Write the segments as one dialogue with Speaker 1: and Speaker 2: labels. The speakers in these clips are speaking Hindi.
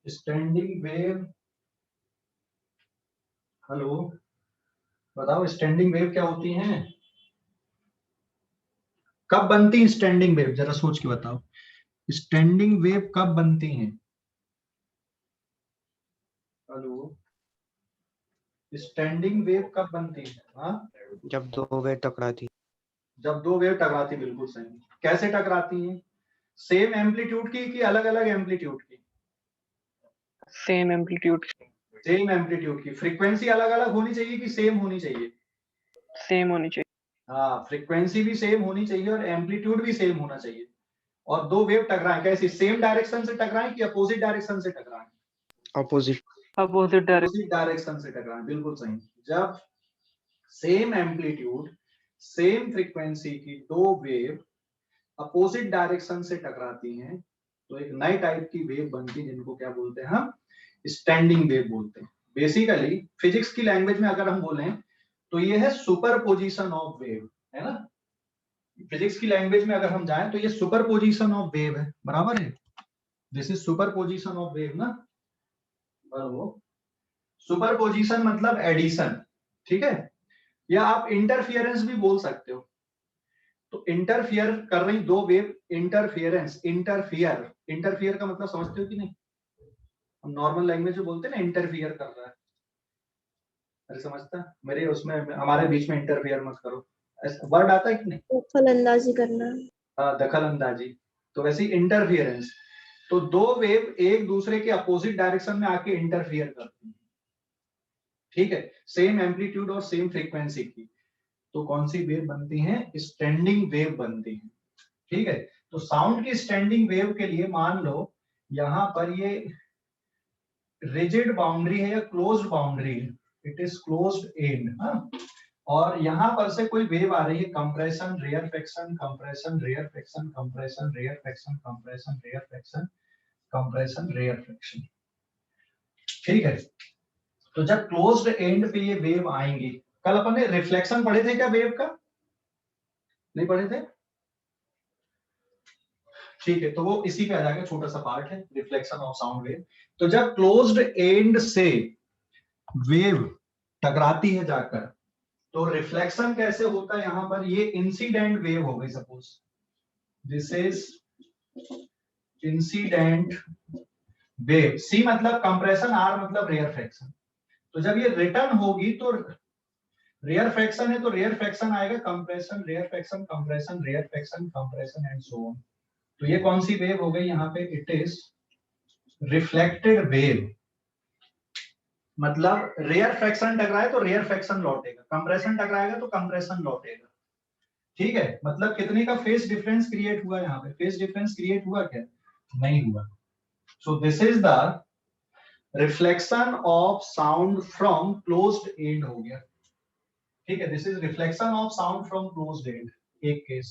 Speaker 1: स्टैंडिंग वेव, हेलो बताओ स्टैंडिंग वेव क्या होती हैं, कब बनती है स्टैंडिंग वेव, जरा सोच के बताओ स्टैंडिंग वेव कब बनती हैं। हेलो, स्टैंडिंग वेव कब बनती है? हाँ,
Speaker 2: जब दो वेव टकराती।
Speaker 1: जब दो वेव टकराती, बिल्कुल सही। कैसे टकराती हैं? सेम एम्पलीट्यूड की कि अलग अलग एम्पलीट्यूड की?
Speaker 3: Same amplitude.
Speaker 1: सेम एम्पलीट्यूड की। फ्रीक्वेंसी अलग अलग होनी चाहिए कि सेम होनी चाहिए?
Speaker 3: सेम होनी चाहिए।
Speaker 1: हाँ, फ्रीक्वेंसी भी सेम होनी चाहिए और एम्पलीट्यूड भी सेम होना चाहिए। और दो वेव टकराएं, कैसी? सेम डायरेक्शन से टकराएं कि अपोजिट डायरेक्शन से टकराएं?
Speaker 2: Opposite.
Speaker 3: Opposite direction.
Speaker 1: Opposite direction से टकराएं, बिल्कुल सही। जब सेम एम्पलीट्यूड सेम फ्रीक्वेंसी की दो वेव अपोजिट डायरेक्शन से टकराती हैं तो एक नई टाइप की वेव बनती है, जिनको क्या बोलते हैं हम? स्टैंडिंग वेव बोलते हैं। बेसिकली फिजिक्स की लैंग्वेज में अगर हम बोलें तो ये है सुपरपोजिशन ऑफ वेव, है ना। फिजिक्स की लैंग्वेज में अगर हम जाएं तो ये सुपरपोजिशन ऑफ वेव है, बराबर है। This is superposition of wave ना, बराबर। सुपरपोजिशन मतलब एडिशन, ठीक है। या आप इंटरफियरेंस भी बोल सकते हो। तो इंटरफियर कर रही दो वेव, इंटरफियरेंस, इंटरफियर, इंटरफियर का मतलब समझते हो कि नहीं? हम नॉर्मल लैंग्वेज में बोलते हैं ना, इंटरफियर कर रहा है। अरे समझता, मेरे उसमें हमारे बीच में इंटरफियर मत करो, वर्ड आता है कि नहीं?
Speaker 4: दखल अंदाजी करना।
Speaker 1: दखल अंदाजी। तो वैसे इंटरफियरेंस, तो दो वेव एक दूसरे के अपोजिट डायरेक्शन में आके इंटरफियर करती हैं, ठीक है, सेम एम्पलीट्यूड और सेम फ्रीक्वेंसी की। तो कौन सी वेव बनती है? स्टैंडिंग वेव बनती है, ठीक है। तो साउंड की स्टैंडिंग वेव के लिए मान लो यहां पर ये रिजिड बाउंड्री है या क्लोज्ड बाउंड्री है, इट इज क्लोज्ड एंड, और यहां पर से कोई वेव आ रही है, compression, rarefaction, compression, rarefaction, compression, rarefaction, compression, rarefaction, compression, rarefaction, ठीक है। तो जब क्लोज्ड एंड पे ये वेव आएंगी, कल अपन ने रिफ्लेक्शन पढ़े थे क्या वेव का? नहीं पढ़े थे? ठीक है, तो वो इसी पे आ जाएगा, छोटा सा पार्ट है, रिफ्लेक्शन ऑफ साउंड वेव। तो जब क्लोज्ड एंड से वेव टकराती है जाकर, तो रिफ्लेक्शन कैसे होता है? यहां पर ये इंसिडेंट वेव हो गई, suppose this is incident wave. C मतलब कंप्रेशन, आर मतलब रेयर फ्रैक्शन। तो जब ये रिटर्न होगी तो रेयर फ्रैक्शन है तो रेयर फ्रैक्शन आएगा, compression, rarefaction, compression, rarefaction, compression and so on. तो ये कौन सी वेव हो गई यहाँ पे? It is reflected wave. मतलब रेयर फ्रैक्शन टकराए तो रेयर फ्रैक्शन लौटेगा, कंप्रेशन टकराएगा तो कंप्रेशन लौटेगा, ठीक है। मतलब कितने का फेज डिफरेंस क्रिएट हुआ यहाँ पे? फेज डिफरेंस क्रिएट हुआ क्या? नहीं हुआ। So this is the reflection of sound from closed and हो गया, ठीक है। This is reflection of sound from closed and, एक केस।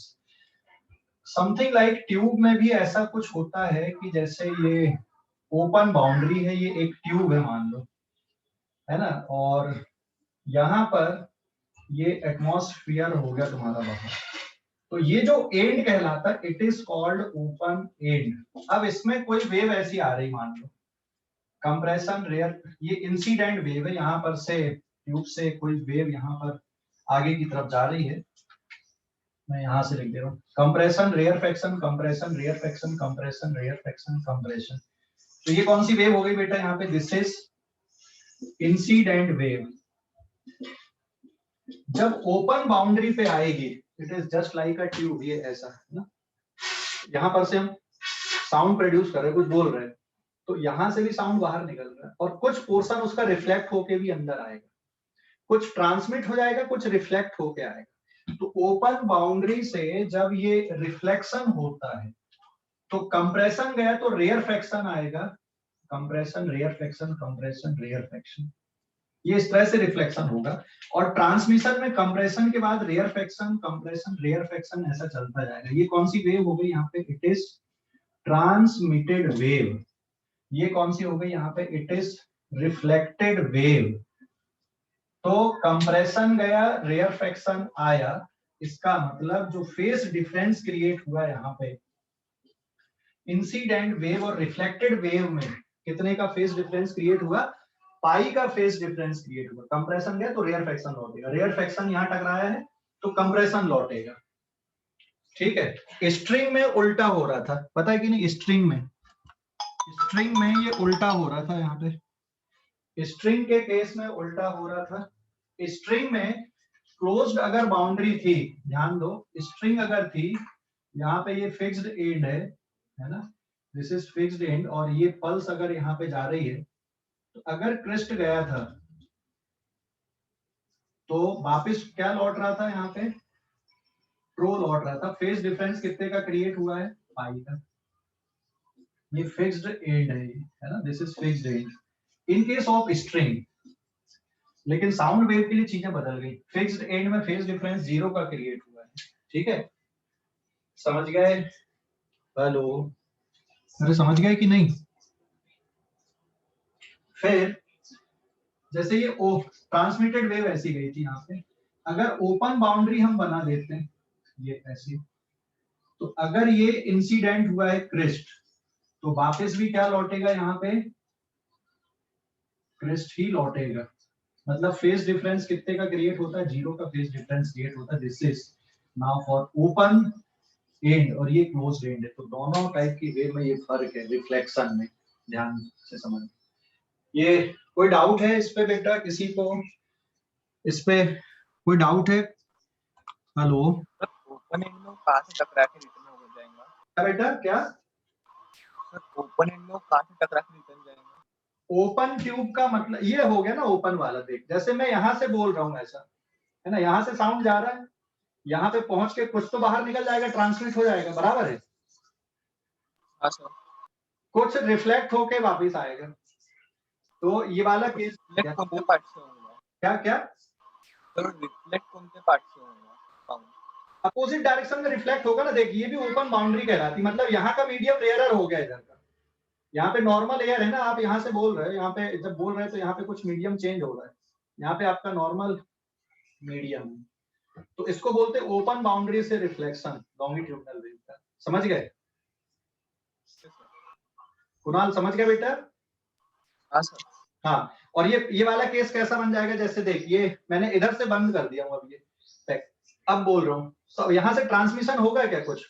Speaker 1: समथिंग लाइक ट्यूब में भी ऐसा कुछ होता है कि जैसे ये ओपन बाउंड्री है, ये एक ट्यूब है मान लो, है ना, और यहां पर ये एटमॉस्फेयर हो गया तुम्हारा बाहर, तो ये जो एंड कहलाता है it is called open and. अब इसमें कोई वेव ऐसी आ रही, मान लो कंप्रेशन, रेयर, ये इंसिडेंट वेव है, यहां पर से ट्यूब से कोई वेव यहां पर आगे की तरफ जा रही है, मैं यहां से लिख दे रहा हूं, compression, rarefaction, compression, rarefaction, compression, rarefaction, compression. तो ये कौन सी वेव हो गई बेटा यहाँ पे? This is incident wave. जब ओपन बाउंड्री पे आएगी it is just like a tube, ये ऐसा है ना, यहां पर से हम साउंड प्रोड्यूस कर रहे हैं, कुछ बोल रहे हैं, तो यहां से भी साउंड बाहर निकल रहा है और कुछ पोर्शन उसका रिफ्लेक्ट होके भी अंदर आएगा, कुछ ट्रांसमिट हो जाएगा, कुछ रिफ्लेक्ट होके आएगा। तो ओपन बाउंड्री से जब ये रिफ्लेक्शन होता है तो कंप्रेशन गया तो रेयर फ्रैक्शन आएगा, compression, rarefaction, compression, rarefaction, ये इस तरह से रिफ्लेक्शन होगा। और ट्रांसमिशन में कंप्रेशन के बाद rarefaction, compression, rarefaction, ऐसा चलता जाएगा। ये कौन सी वेव हो गई यहाँ पे? It is transmitted wave. ये कौन सी हो गई यहाँ पे? It is reflected wave. तो कंप्रेशन गया, रेयर फ्रैक्शन आया, इसका मतलब जो फेज डिफरेंस क्रिएट हुआ यहाँ पे इंसिडेंट वेव और रिफ्लेक्टेड वेव में कितने का फेज डिफरेंस क्रिएट हुआ, पाई का फेज डिफरेंस क्रिएट हुआ। कंप्रेशन गया तो रेयरफैक्शन लौटेगा, रेयरफैक्शन यहाँ टकराया है तो कंप्रेशन लौटेगा। ठीक है, स्ट्रिंग में उल्टा हो रहा था, पता है कि नहीं, स्ट्रिंग में ये उल्टा हो रहा था, यहाँ पे स्ट्रिंग के केस में उल्टा हो रहा था। स्ट्रिंग में क्लोज्ड अगर बाउंड्री थी, ध्यान दो, स्ट्रिंग अगर थी, यहाँ पे ये फिक्स्ड एंड है ना, दिस इज फिक्स्ड एंड, और ये पल्स अगर यहाँ पे जा रही है, तो अगर क्रिस्ट गया था तो वापस क्या लौट रहा था, यहाँ पे ट्रू लौट रहा था। फेज डिफरेंस कितने का क्रिएट हुआ है, पाई का। ये फिक्स्ड एंड है ना, this is fixed and in case of string. लेकिन साउंड वेव के लिए चीजें बदल गई, फिक्स्ड एंड में फेज डिफरेंस 0 का क्रिएट हुआ है। ठीक है, समझ गए? हेलो, अरे समझ गए कि नहीं? फिर जैसे ये ट्रांसमिटेड वेव ऐसी गई थी, यहाँ पे अगर ओपन बाउंड्री हम बना देते हैं ये ऐसी, तो अगर ये इंसिडेंट हुआ है क्रिस्ट, तो वापस भी क्या लौटेगा, यहाँ पे क्रिस्ट ही लौटेगा। मतलब फेज डिफरेंस कितने का क्रिएट होता है, 0 का फेज डिफरेंस क्रिएट होता है। This is now for open and और ये क्लोज्ड एंड है, तो दोनों टाइप की वेव में ये फर्क है रिफ्लेक्शन में, ध्यान से समझ। ये कोई डाउट है इस पे बेटा, किसी को इस पे कोई डाउट है? हेलो,
Speaker 4: ओपन एंड में कहाँ से टकरा के रिटर्न हो जाएगा?
Speaker 1: क्या बेटा, क्या
Speaker 4: सर ओपन एंड में कहाँ से टकरा के रिटर्न जाएगा?
Speaker 1: ओपन ट्यूब का मतलब ये हो गया ना, ओपन वाला। देख, जैसे मैं यहाँ से बोल रहा हूँ ऐसा है ना, यहाँ से साउंड जा रहा है, यहाँ पे पहुंच के कुछ तो बाहर निकल जाएगा, ट्रांसमिट हो जाएगा, बराबर है।
Speaker 4: हाँ सर।
Speaker 1: कुछ रिफ्लेक्ट होके वापस आएगा। तो ये वाला केस
Speaker 4: कोणत्या पार्ट से होगा?
Speaker 1: क्या क्या
Speaker 4: सर रिफ्लेक्ट कोणत्या पार्ट से होगा साउंड?
Speaker 1: अपोजिट डायरेक्शन में रिफ्लेक्ट होगा ना। देख, ये भी ओपन बाउंड्री कहलाती, मतलब यहाँ का मीडियम रेयरर हो गया इधर का। यहाँ पे नॉर्मल एयर है ना, आप यहाँ से बोल रहे हो, यहाँ पे जब बोल रहे हैं तो यहाँ पे कुछ मीडियम चेंज हो रहा है, यहाँ पे आपका नॉर्मल मीडियम, तो इसको बोलते हैं ओपन बाउंड्री से रिफ्लेक्शन लॉन्गिट्यूडनल वेव का। समझ गए कुणाल, समझ गए बेटा?
Speaker 4: हाँ सर।
Speaker 1: हाँ, और ये वाला केस कैसा बन जाएगा, जैसे देख, ये मैंने इधर से बंद कर दिया हूँ, अब ये अब बोल रहा हूँ, तो यहाँ से ट्रांसमिशन होगा क्या कुछ?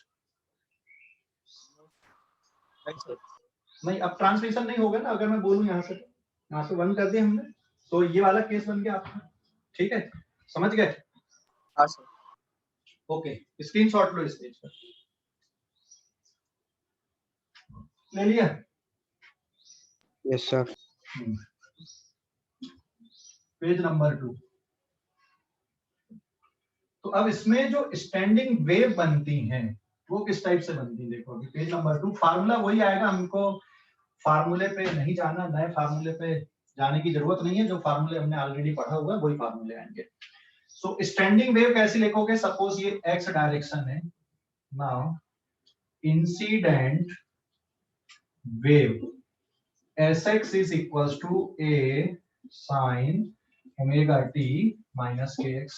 Speaker 1: नहीं, अब ट्रांसमिशन नहीं होगा ना, अगर मैं बोलूँ यहाँ से बंद कर दिया हमने, तो ये वाला केस बन गया आपका। ठीक है, समझ गए?
Speaker 4: हाँ सर।
Speaker 1: ओके, स्क्रीनशॉट लो इस पेज पर, ले लिया?
Speaker 2: Yes sir.
Speaker 1: Page number 2। तो अब इसमें जो स्टैंडिंग वेव बनती हैं वो किस टाइप से बनती है, देखो अभी पेज नंबर 2। फार्मूला वही आएगा, हमको फार्मूले पे नहीं जाना, नए फार्मूले पे जाने की जरूरत नहीं है, जो फार्मूले हमने ऑलरेडी पढ़ा हुआ है वही फार्मूले आएंगे। सो स्टैंडिंग वेव कैसे लिखोगे, सपोज ये एक्स डायरेक्शन है, now incident wave Sx is equals to a sin omega t minus kx।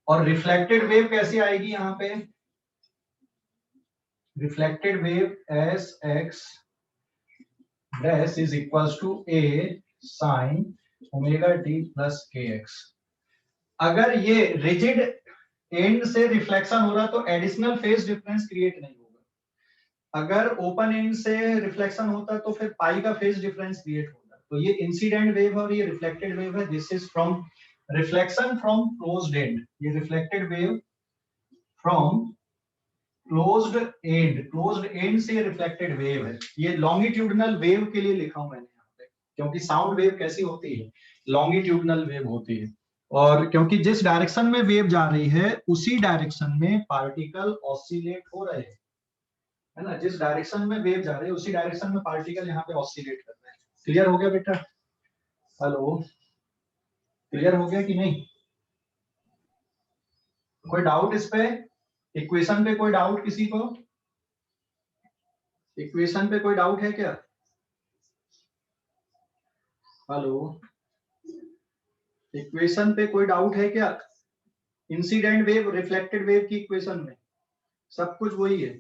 Speaker 1: और रिफ्लेक्टेड वेव कैसी आएगी यहाँ पे, reflected wave Sx dash is equals to a sin omega t plus kx। अगर ये रिजिड एंड से रिफ्लेक्शन हो रहा तो एडिशनल फेज डिफरेंस क्रिएट नहीं होगा। अगर ओपन एंड से रिफ्लेक्शन होता तो फिर पाई का फेज डिफरेंस क्रिएट होता। तो ये इंसिडेंट वेव और ये रिफ्लेक्टेड वेव है, this is from reflection from closed end. ये reflected wave from closed end से रिफ्लेक्टेड वेव है। ये लॉन्गिट्यूडनल वेव के लिए लिखा हूं मैंने यहाँ पे, क्योंकि साउंड वेव कैसी होती है, लॉन्गिट्यूडनल वेव होती है, और क्योंकि जिस डायरेक्शन में वेव जा रही है उसी डायरेक्शन में पार्टिकल ऑसिलेट हो रहे हैं, है ना। जिस डायरेक्शन में वेव जा रही है उसी डायरेक्शन में पार्टिकल यहाँ पे ऑसिलेट कर रहे हैं। क्लियर हो गया बेटा? हेलो, क्लियर हो गया कि नहीं? कोई डाउट इस पे, इक्वेशन पे कोई डाउट किसी को? इक्वेशन पे कोई डाउट है क्या? हेलो, इक्वेशन पे कोई डाउट है क्या? इंसिडेंट वेव रिफ्लेक्टेड वेव की इक्वेशन में सब कुछ वही है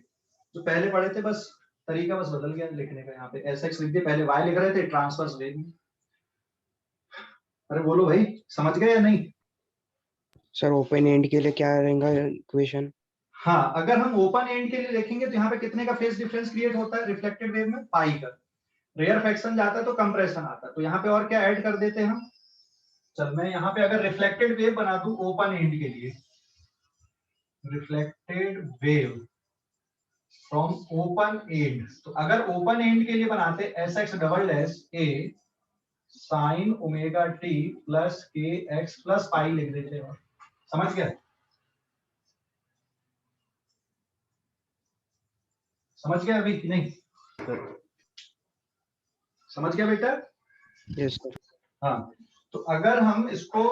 Speaker 1: जो पहले पढ़े थे, बस तरीका बस बदल गया लिखने का, यहाँ पे SX लिख दिया, पहले Y लिख रहे थे, ट्रांसवर्स वेव। अरे बोलो भाई, समझ गए या नहीं?
Speaker 2: सर ओपन एंड के लिए क्या रहेगा इक्वेशन?
Speaker 1: हाँ, अगर हम ओपन एंड के लिए लिखेंगे तो यहाँ पे कितने का फेज डिफरेंस क्रिएट होता है रिफ्लेक्टेड वेव में? पाई का। रेयरफेक्शन जाता है तो कंप्रेशन आता है, तो यहाँ पे और क्या ऐड कर देते हैं हम? चल मैं यहाँ पे अगर रिफ्लेक्टेड वेव बना दूं ओपन एंड के लिए, reflected wave from open and, तो अगर ओपन एंड के लिए बनाते SX double dash A sine omega t plus KX plus pi लिख देते हैं। समझ गया? समझ गया अभी कि नहीं? समझ गया बेटा?
Speaker 2: Yes sir.
Speaker 1: हाँ, तो अगर हम इसको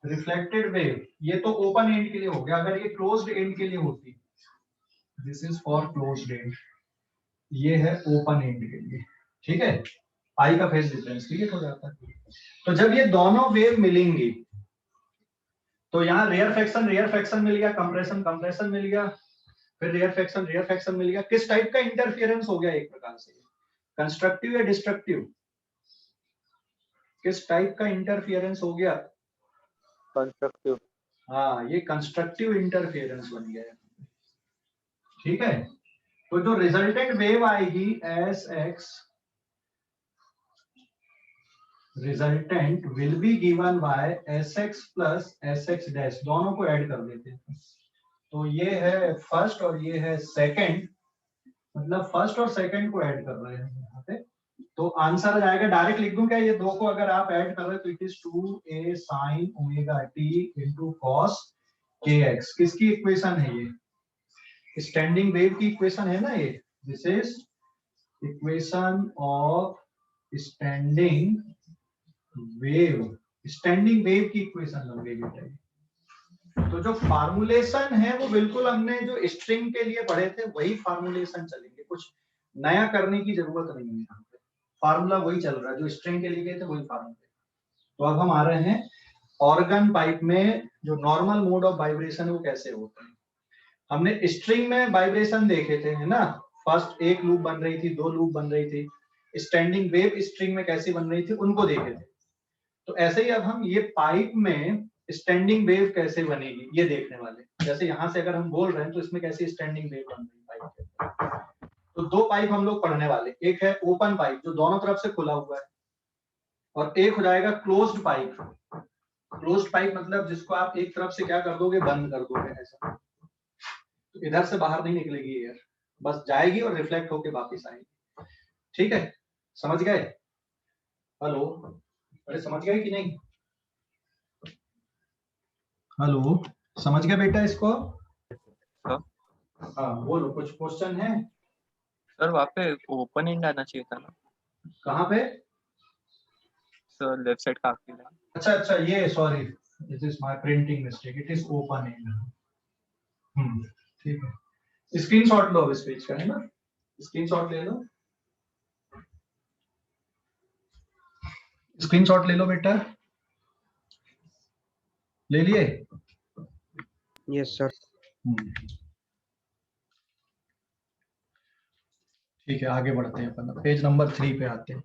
Speaker 1: रिफ्लेक्टेड वेव, ये तो ओपन एंड के लिए हो गया, अगर ये क्लोज्ड एंड के लिए होती, this is for closed end, ये है ओपन एंड के लिए, ठीक है, पाई का फेज डिफरेंस क्रिएट हो जाता है। तो जब ये दोनों वेव मिलेंगी तो यहाँ रेयरफेक्शन मिल गया, कंप्रेशन मिल गया, फिर रेयरफेक्शन मिल गया। किस टाइप का इंटरफेरेंस हो गया एक प्रकार से? कंस्ट्रक्टिव या डिस्ट्रक्टिव? किस टाइप का इंटरफेरेंस हो गया?
Speaker 4: कंस्ट्रक्टिव।
Speaker 1: हाँ, ये कंस्ट्रक्टिव इंटरफेरेंस बन गया है, ठीक है। तो जो रिजल्टेंट वेव आएगी SX resultant will be given by SX plus SX dash, दोनों को ऐड कर देते हैं। तो ये है फर्स्ट और ये है सेकंड, मतलब फर्स्ट और सेकंड को ऐड कर रहे हैं यहाँ पे, तो आंसर आ जाएगा, डायरेक्ट लिख दूं क्या? ये दो को अगर आप ऐड कर रहे हो तो it is 2A sin omega t into cos KX। किसकी इक्वेशन है ये? स्टैंडिंग वेव की इक्वेशन है ना ये। This is equation of standing wave, standing wave की इक्वेशन लग गई बेटा। तो जो फार्मूलेशन है वो बिल्कुल हमने जो स्ट्रिंग के लिए पढ़े थे वही फार्मूलेशन चलेंगे, कुछ नया करने की जरूरत नहीं है यहाँ पे, फार्मूला वही चल रहा है जो स्ट्रिंग के लिए गए थे वही फार्मूला। तो अब हम आ रहे हैं ऑर्गन पाइप में जो नॉर्मल मोड ऑफ वाइब्रेशन है वो कैसे होता है। हमने स्ट्रिंग में वाइब्रेशन देखे थे, है ना, फर्स्ट एक लूप बन रही थी, दो लूप बन रही थी, स्टैंडिंग वेव स्ट्रिंग में कैसी बन रही थी उनको देखे थे। तो ऐसे ही अब हम ये पाइप में स्टैंडिंग वेव कैसे बनेगी ये देखने वाले। जैसे यहां से अगर हम बोल रहे हैं तो इसमें कैसी स्टैंडिंग वेव बन रही है पाइप के। तो दो पाइप हम लोग पढ़ने वाले, एक है ओपन पाइप जो दोनों तरफ से खुला हुआ है, और एक हो जाएगा क्लोज्ड पाइप। क्लोज्ड पाइप मतलब जिसको आप एक तरफ से क्या कर दोगे, बंद कर दोगे ऐसा, तो इधर से बाहर नहीं निकलेगी एयर, बस जाएगी और रिफ्लेक्ट होके वापस आएगी, ठीक है। समझ गए? हेलो, अरे समझ गए कि नहीं? हेलो, समझ गया बेटा इसको? हाँ बोलो, कुछ क्वेश्चन है?
Speaker 4: सर वहाँ पे ओपन एंड आना चाहिए था ना
Speaker 1: कहाँ पे?
Speaker 4: सर, लेफ्ट साइड का आखिरी लाइन।
Speaker 1: अच्छा अच्छा, ये sorry, this is my printing mistake, it is open and. ठीक है, स्क्रीनशॉट लो इस पेज का, है ना, स्क्रीनशॉट ले लो, स्क्रीनशॉट ले लो बेटा, ले लिए?
Speaker 2: Yes sir.
Speaker 1: ठीक है, आगे बढ़ते हैं अपन, पेज नंबर 3 पे आते हैं।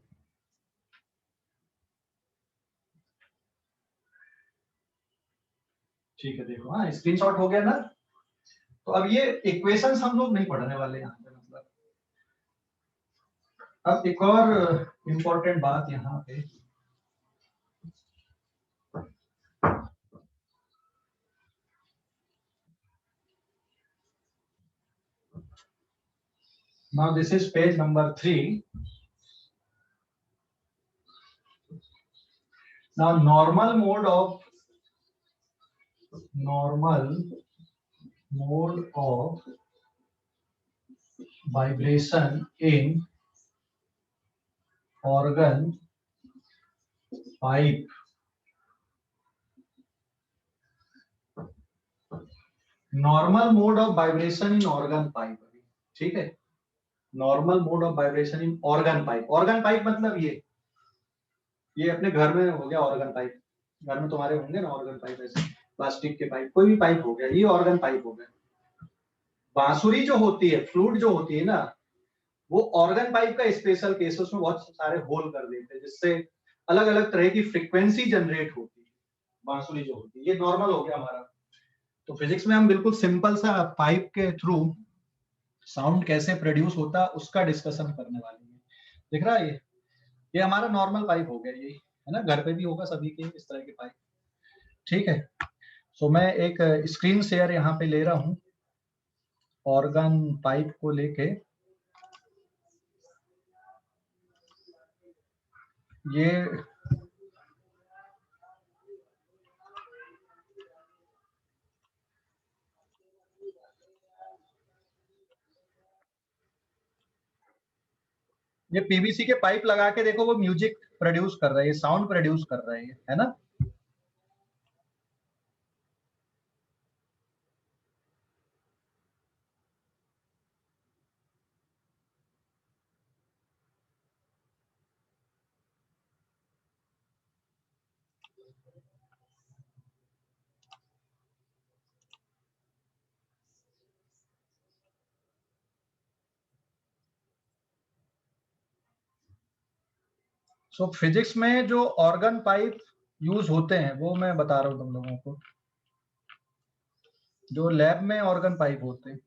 Speaker 1: ठीक है, देखो, हाँ स्क्रीनशॉट हो गया ना। तो अब ये इक्वेशंस हम लोग नहीं पढ़ने वाले यहाँ पे, मतलब अब एक और इम्पोर्टेंट बात यहाँ पे, now this is page number 3. Now normal mode of vibration in organ pipe, normal mode of vibration in organ pipe, ठीक है, normal mode of vibration in organ pipe. Organ pipe मतलब ये अपने घर में हो गया ऑर्गन पाइप, घर में तुम्हारे होंगे ना ऑर्गन पाइप, ऐसे प्लास्टिक के पाइप, कोई भी पाइप हो गया, ये ऑर्गन पाइप हो गया। बांसुरी जो होती है, फ्लूट जो होती है ना, वो ऑर्गन पाइप का स्पेशल केस, उसमें बहुत सारे होल कर देते हैं जिससे अलग अलग तरह की फ्रीक्वेंसी जनरेट होती है, बांसुरी जो होती है। ये नॉर्मल हो गया हमारा। तो फिजिक्स में हम बिल्कुल सिंपल सा पाइप के थ्रू साउंड कैसे प्रोड्यूस होता है उसका डिस्कशन करने वाले हैं। दिख रहा है ये हमारा नॉर्मल पाइप हो गया, ये है ना, घर पे भी होगा सभी के इस तरह के पाइप। ठीक है, सो मैं एक स्क्रीन शेयर यहाँ पे ले रहा हूँ ऑर्गन पाइप को लेके। ये पीवीसी के पाइप लगा के देखो, वो म्यूजिक प्रोड्यूस कर रहा है, साउंड प्रोड्यूस कर रहा है ना। सो फिजिक्स में जो ऑर्गन पाइप यूज होते हैं वो मैं बता रहा हूँ तुम लोगों को, जो लैब में ऑर्गन पाइप होते हैं।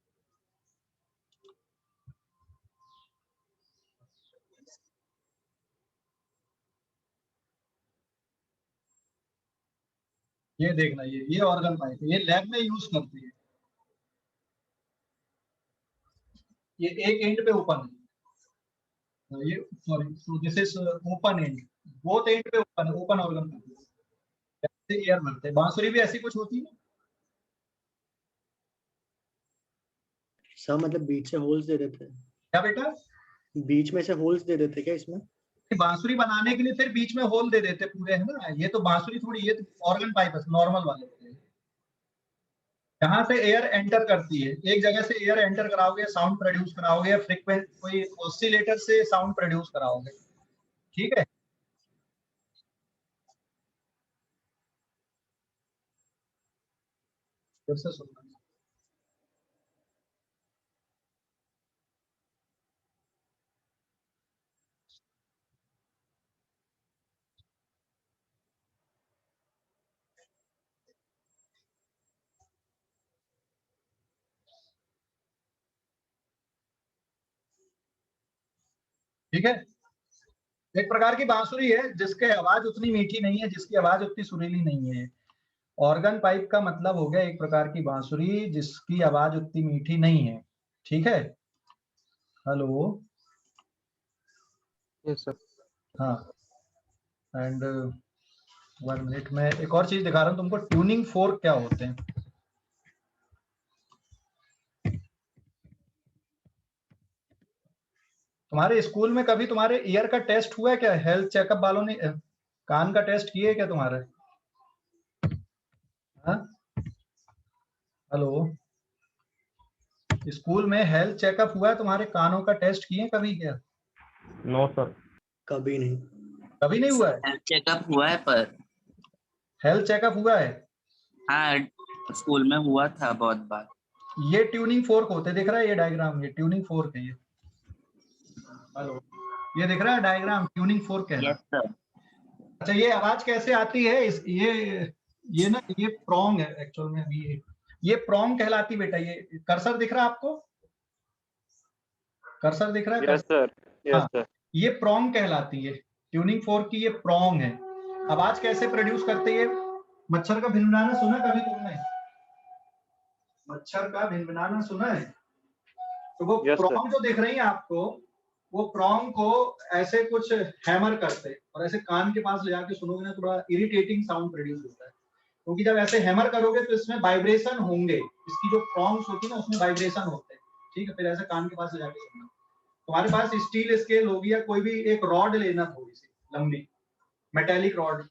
Speaker 1: ये देखना, ये ऑर्गन पाइप है, ये लैब में यूज करती है। ये एक एंड पे ओपन है, ये sorry, so this is open and, both and पे ओपन है, ओपन ऑर्गन पाइप से एयर भरते हैं। बांसुरी भी ऐसी कुछ होती है।
Speaker 5: सर मतलब बीच से होल्स दे देते हैं,
Speaker 1: क्या बेटा?
Speaker 5: बीच में से होल्स दे देते क्या इसमें?
Speaker 1: बांसुरी बनाने के लिए फिर बीच में होल दे देते पूरे, है ना। ये तो बांसुरी थोड़ी, ये तो ऑर्गन पाइप है नॉर्मल वाले होते हैं। यहाँ से एयर एंटर करती है, एक जगह से एयर एंटर कराओगे साउंड प्रोड्यूस कराओगे, या फ्रीक्वेंट कोई ऑसिलेटर से साउंड प्रोड्यूस कराओगे। ठीक है, फिर से सुनना। ठीक है, एक प्रकार की बांसुरी है जिसके आवाज उतनी मीठी नहीं है, जिसकी आवाज उतनी सुरीली नहीं है। ऑर्गन पाइप का मतलब हो गया एक प्रकार की बांसुरी जिसकी आवाज उतनी मीठी नहीं है। ठीक है, हेलो।
Speaker 2: Yes sir.
Speaker 1: हाँ, एंड 1 मिनट में एक और चीज दिखा रहा हूँ तुमको, ट्यूनिंग फोर्क क्या होते हैं। तुम्हारे स्कूल में कभी तुम्हारे ईयर का टेस्ट हुआ है क्या? हेल्थ चेकअप वालों ने कान का टेस्ट किए क्या तुम्हारे? हाँ, हेलो, स्कूल में हेल्थ चेकअप हुआ है तुम्हारे? कानों का टेस्ट किए कभी क्या?
Speaker 2: No sir.
Speaker 5: कभी नहीं।
Speaker 1: कभी नहीं हुआ है?
Speaker 4: हेल्थ चेकअप हुआ है पर
Speaker 1: हेल्थ चेकअप हुआ है?
Speaker 4: हाँ स्कूल में हुआ था बहुत बार।
Speaker 1: ये ट्यूनिंग फोर्क होते, दिख रहा है ये डायग्राम, ये ट्यूनिंग फोर्क है ये। हेलो, ये दिख रहा है डायग्राम, ट्यूनिंग फोर्क है।
Speaker 4: Yes sir.
Speaker 1: अच्छा, ये आवाज कैसे आती है? ये ना, ये प्रोंग है एक्चुअल में। अभी ये प्रोंग कहलाती बेटा। ये कर्सर दिख रहा है आपको? कर्सर दिख रहा है?
Speaker 2: Yes sir, yes sir.
Speaker 1: ये प्रोंग कहलाती है, ट्यूनिंग फोर्क की ये प्रोंग है। आवाज कैसे प्रोड्यूस करती है? मच्छर का भिनभिनाना सुना कभी तुमने? मच्छर का भिनभिनाना सुना है? तो वो प्रोंग जो दिख रही है आपको, वो प्रोंग को ऐसे कुछ हैमर करते हैं और ऐसे कान के पास ले जाके सुनोगे ना, थोड़ा इरिटेटिंग साउंड प्रोड्यूस होता है, क्योंकि जब ऐसे हैमर करोगे तो इसमें वाइब्रेशन होंगे। इसकी जो प्रोंग्स होती है ना उसमें वाइब्रेशन होते हैं। ठीक है, फिर ऐसे कान के पास ले जाके सुनना। तुम्हारे पास स्टील स्केल होगी या कोई भी एक रॉड लेना, थोड़ी सी लंबी मेटेलिक रॉड,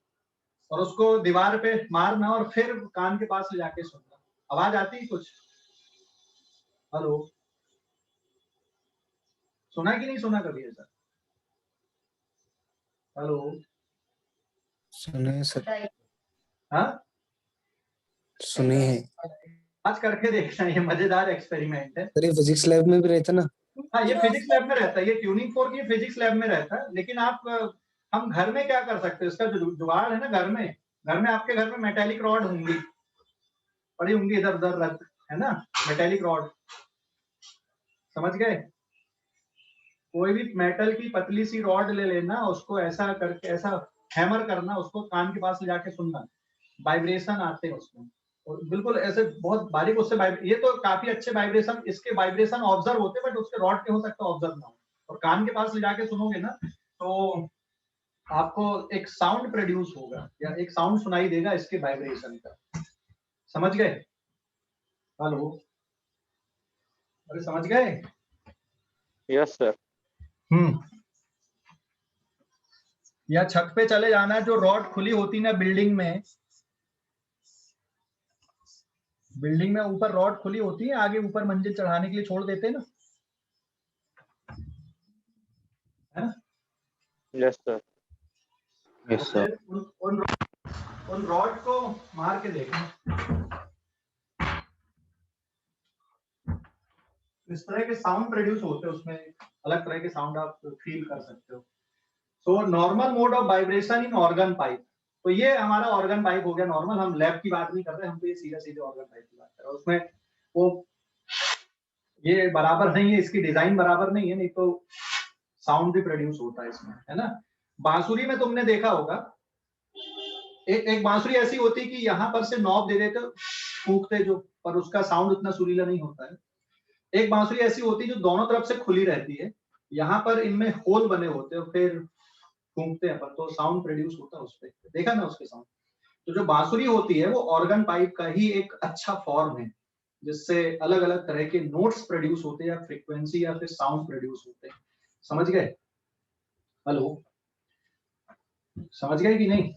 Speaker 1: और उसको दीवार पे मारना और फिर कान के पास ले जाके सुनना। आवाज आती है कुछ? हेलो, सुना कि नहीं सुना कभी ऐसा? हेलो,
Speaker 5: सुने सर।
Speaker 1: हाँ,
Speaker 5: सुने हैं
Speaker 1: आज करके देखना, ये मजेदार एक्सपेरिमेंट है।
Speaker 5: सर, ये फिजिक्स लैब में भी रहता ना।
Speaker 1: हाँ ये फिजिक्स लैब में रहता है, ये ट्यूनिंग फोर्क ये फिजिक्स लैब में रहता है, लेकिन आप हम घर में क्या कर सकते हैं, इसका जो जुगाड़ है ना, घर में आपके घर में मेटेलिक रॉड होंगी, पड़ी होंगी इधर उधर रख, है ना, मेटेलिक रॉड, समझ गए? कोई भी मेटल की पतली सी रॉड ले लेना, उसको ऐसा करके ऐसा हैमर करना, उसको कान के पास ले जाके सुनना, वाइब्रेशन आते हैं उसमें, और बिल्कुल ऐसे बहुत बारीक उससे ये तो काफी अच्छे वाइब्रेशन, इसके वाइब्रेशन ऑब्जर्व होते हैं, बट उसके रॉड के हो सकता है ऑब्जर्व ना हो, और कान के पास ले जाके सुनोगे ना तो आपको एक साउंड प्रोड्यूस होगा या एक साउंड सुनाई देगा इसके वाइब्रेशन का, समझ गए? हेलो, अरे समझ गए?
Speaker 6: Yes sir.
Speaker 1: या छत पे चले जाना, जो रॉड खुली होती ना बिल्डिंग में ऊपर रॉड खुली होती है, आगे ऊपर मंजिल चढ़ाने के लिए छोड़ देते हैं ना, है ना?
Speaker 6: Yes sir.
Speaker 2: Yes sir.
Speaker 1: उन रॉड को मार के देखना, इस तरह के साउंड प्रोड्यूस होते हैं उसमें, अलग तरह के साउंड आप फील कर सकते हो। So normal mode of vibration in organ pipe, तो ये हमारा ऑर्गन पाइप हो गया नॉर्मल, हम लैब की बात नहीं कर रहे, हम तो ये सीधे ऑर्गन पाइप की बात कर रहे हैं। उसमें वो ये बराबर नहीं है, इसकी डिजाइन बराबर नहीं है, नहीं तो साउंड भी प्रोड्यूस होता है इसमें, है ना? बांसुरी में तुमने देखा होगा, एक बांसुरी ऐसी होती है कि यहाँ पर से नॉब दे देते फूंकते जो, पर उसका साउंड उतना सुरीला नहीं होता है। एक बांसुरी ऐसी होती है जो दोनों तरफ से खुली रहती है, यहाँ पर इनमें होल बने होते हैं, फिर फूंकते हैं पर तो साउंड प्रोड्यूस होता है उस पर, देखा ना उसके साउंड। तो जो बांसुरी होती है वो ऑर्गन पाइप का ही एक अच्छा फॉर्म है, जिससे अलग अलग तरह के नोट्स प्रोड्यूस होते हैं, या फ्रीक्वेंसी या फिर साउंड प्रोड्यूस होते हैं, समझ गए? हेलो, समझ गए कि नहीं?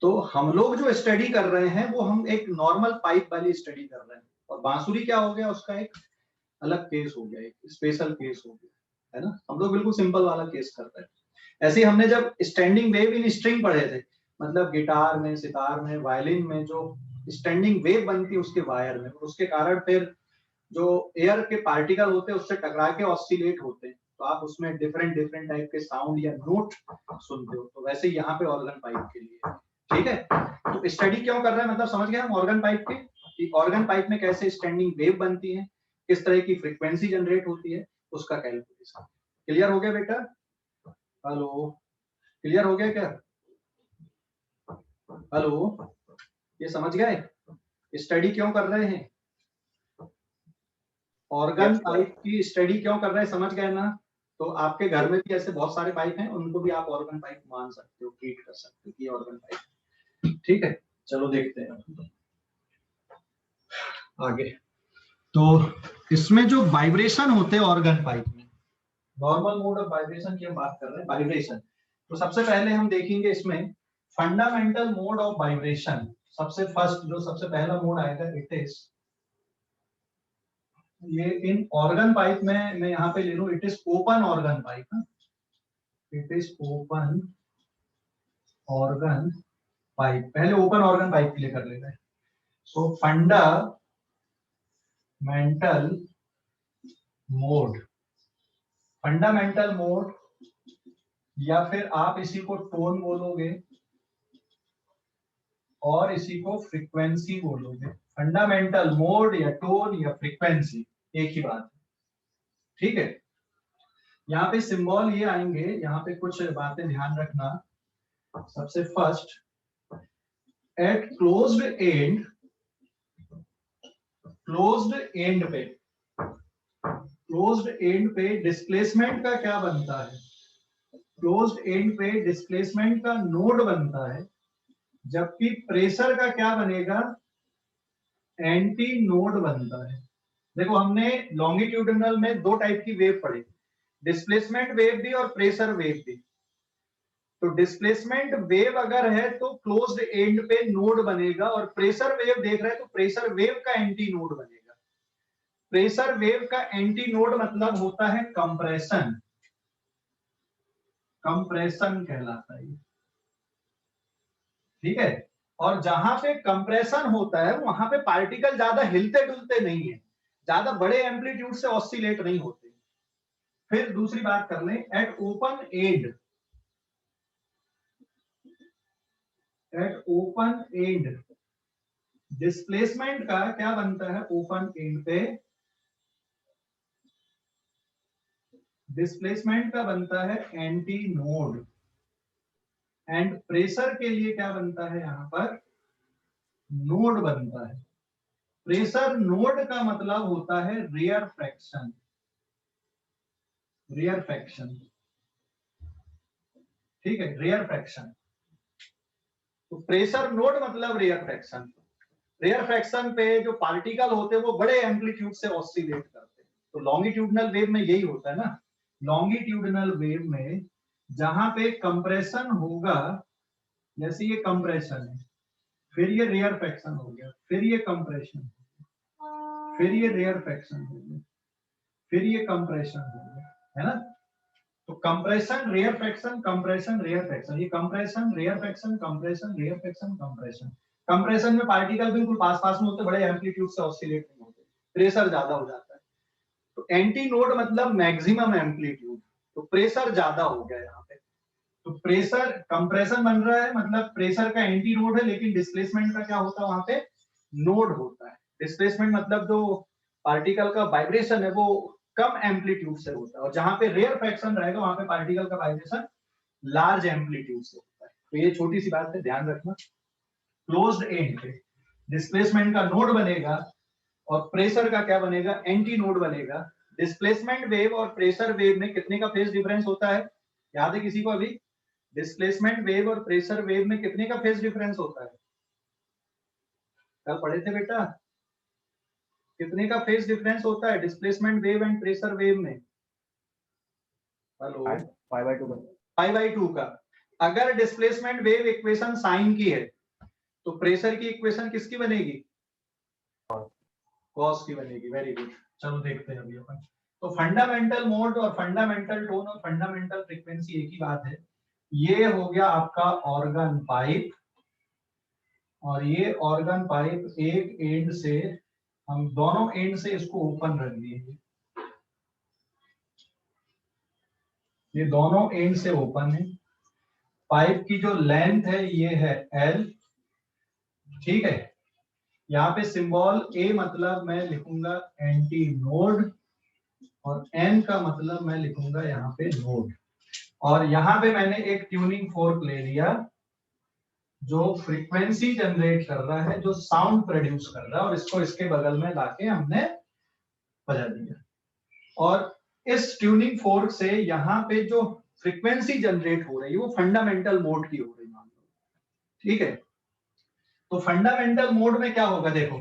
Speaker 1: तो हम लोग जो स्टडी कर रहे हैं वो हम एक नॉर्मल पाइप वाली स्टडी कर रहे हैं, और बांसुरी क्या हो गया, उसका एक अलग केस हो गया, एक स्पेशल केस हो गया, है ना? हम लोग बिल्कुल सिंपल वाला केस कर रहे हैं। ऐसे ही हमने जब स्टैंडिंग वेव इन स्ट्रिंग पढ़े थे, मतलब गिटार में, सितार में, वायलिन में जो स्टैंडिंग वेव बनती है उसके वायर में, उसके कारण फिर जो एयर के पार्टिकल होते हैं उससे टकरा के ऑसिलेट होते हैं, तो आप उसमें डिफरेंट टाइप के साउंड या नोट सुनते हो। तो वैसे ही यहाँ पे ऑर्गन पाइप के लिए, ठीक है? तो स्टडी क्यों कर रहे हैं, मतलब समझ गए हम ऑर्गन पाइप के, कि ऑर्गन पाइप में कैसे स्टैंडिंग वेव बनती है, किस तरह की फ्रीक्वेंसी जनरेट होती है, उसका कैलकुलेशन। क्लियर हो गया बेटा? हेलो, क्लियर हो गया क्या? हेलो, ये समझ गए स्टडी क्यों कर रहे हैं, ऑर्गन पाइप की स्टडी क्यों कर रहे हैं, समझ गए ना? तो आपके घर में भी ऐसे बहुत सारे पाइप हैं, उनको भी आप ऑर्गन पाइप मान सकते हो, ट्रीट कर सकते हो कि ऑर्गन पाइप, ठीक है? चलो देखते हैं आगे। तो इसमें जो वाइब्रेशन होते हैं ऑर्गन पाइप में, नॉर्मल मोड ऑफ वाइब्रेशन की हम बात कर रहे हैं, वाइब्रेशन। तो सबसे पहले हम देखेंगे इसमें फंडामेंटल मोड ऑफ वाइब्रेशन, सबसे फर्स्ट जो सबसे पहला मोड आएगा, इट इज, ये इन ऑर्गन पाइप में मैं यहाँ पे ले लूं, it is open organ pipe, it is open organ pipe, पहले ओपन ऑर्गन पाइप के लिए कर लेते हैं। सो फंडामेंटल मोड, फंडामेंटल मोड, या फिर आप इसी को टोन बोलोगे और इसी को फ्रीक्वेंसी बोलोगे। फंडामेंटल मोड या टोन या फ्रीक्वेंसी एक ही बात है, ठीक है? यहाँ पे सिंबल ये आएंगे, यहाँ पे कुछ बातें ध्यान रखना। सबसे फर्स्ट, एट क्लोज्ड एंड पे, क्लोज्ड एंड पे डिस्प्लेसमेंट का क्या बनता है, क्लोज्ड एंड पे डिस्प्लेसमेंट का नोड बनता है, जबकि प्रेशर का क्या बनेगा, एंटी नोड बनता है। देखो हमने लॉन्गिट्यूडिनल में दो टाइप की वेव पढ़ी, डिस्प्लेसमेंट वेव भी और प्रेशर वेव भी। तो डिस्प्लेसमेंट वेव अगर है तो क्लोज्ड एंड पे नोड बनेगा, और प्रेशर वेव देख रहे हैं तो प्रेशर वेव का एंटी नोड बनेगा। प्रेशर वेव का एंटी नोड मतलब होता है कंप्रेशन, कंप्रेशन कहलाता है, ठीक है? और जहां पे कंप्रेशन होता है वहां पे पार्टिकल ज्यादा हिलते डुलते नहीं है, ज्यादा बड़े एम्पलीट्यूड से ऑसिलेट नहीं होते। फिर दूसरी बात कर लें, eight open and, eight open and displacement का क्या बनता है, ओपन एंड पे डिस्प्लेसमेंट का बनता है एंटी नोड, एंड प्रेशर के लिए क्या बनता है, यहां पर नोड बनता है। प्रेशर नोड का मतलब होता है रेयर फ्रैक्शन, रेयर फ्रैक्शन, ठीक है, रेयर फ्रैक्शन। तो प्रेशर नोड मतलब रेयर फ्रैक्शन। रेयर फ्रैक्शन पे जो पार्टिकल होते हैं वो बड़े एम्पलीट्यूड से ऑसिलेट करते हैं। तो लॉन्गिट्यूडनल वेव में यही होता है ना, लॉन्गिट्यूडनल वेव में जहां पे कंप्रेशन होगा, जैसे ये कंप्रेशन है, फिर ये रेयर फ्रैक्शन हो गया, फिर ये कंप्रेशन, फिर ये रेयर फ्रैक्शन हो गया, फिर ये कंप्रेशन हो गया, है ना। तो compression rarefaction, compression rarefaction, ये compression rarefaction, compression rarefaction, compression. Compression में पार्टिकल बिल्कुल पास पास में होते, बड़े एम्पलीट्यूड से ऑसिलेट नहीं होते, प्रेशर ज्यादा हो जाता है। तो एंटी नोड मतलब मैक्सिमम एम्पलीट्यूड, तो प्रेशर ज्यादा हो गया यहाँ पे। तो प्रेशर कंप्रेशन बन रहा है, मतलब प्रेशर का एंटी नोड है, लेकिन डिस्प्लेसमेंट का क्या होता है, वहां पे नोड होता है। डिस्प्लेसमेंट मतलब जो पार्टिकल का वाइब्रेशन है वो कम एम्पलीट्यूड से होता है, और जहां पे रेयर फ्रैक्शन रहेगा वहां पे पार्टिकल का वाइब्रेशन लार्ज एम्पलीट्यूड से होता है। तो ये छोटी सी बात है, ध्यान रखना। क्लोज्ड एंड पे डिस्प्लेसमेंट का नोड बनेगा और प्रेशर का क्या बनेगा, एंटी नोड बनेगा। डिस्प्लेसमेंट वेव और प्रेशर वेव में कितने का फेज डिफरेंस होता है, याद है किसी को अभी? डिस्प्लेसमेंट वेव और प्रेशर वेव में कितने का फेज डिफरेंस होता है, कल पढ़े थे बेटा? कितने का फेज डिफरेंस होता है displacement wave and pressure wave में? हेलो, 5/2 का। अगर डिस्प्लेसमेंट वेव इक्वेशन साइन की है तो प्रेशर की इक्वेशन किसकी बनेगी, कॉस की बनेगी। वेरी गुड, चलो देखते हैं अभी अपन। तो फंडामेंटल मोड और फंडामेंटल टोन और फंडामेंटल फ्रीक्वेंसी एक ही बात है। ये हो गया आपका ऑर्गन पाइप, और ये ऑर्गन पाइप एक एंड से, हम दोनों एंड से इसको ओपन रख दिए, ये दोनों एंड से ओपन है। पाइप की जो लेंथ है ये है L, ठीक है। यहाँ पे सिंबल A मतलब मैं लिखूंगा एंटी नोड, और N का मतलब मैं लिखूंगा यहाँ पे नोड। और यहाँ पे मैंने एक ट्यूनिंग फोर्क ले लिया जो फ्रीक्वेंसी जनरेट कर रहा है, जो साउंड प्रोड्यूस कर रहा है, और इसको इसके बगल में लाके हमने बजा दिया। और इस ट्यूनिंग फोर्क से यहाँ पे जो फ्रीक्वेंसी जनरेट हो रही है वो फंडामेंटल मोड की हो रही है, ठीक है। तो फंडामेंटल मोड में क्या होगा, देखो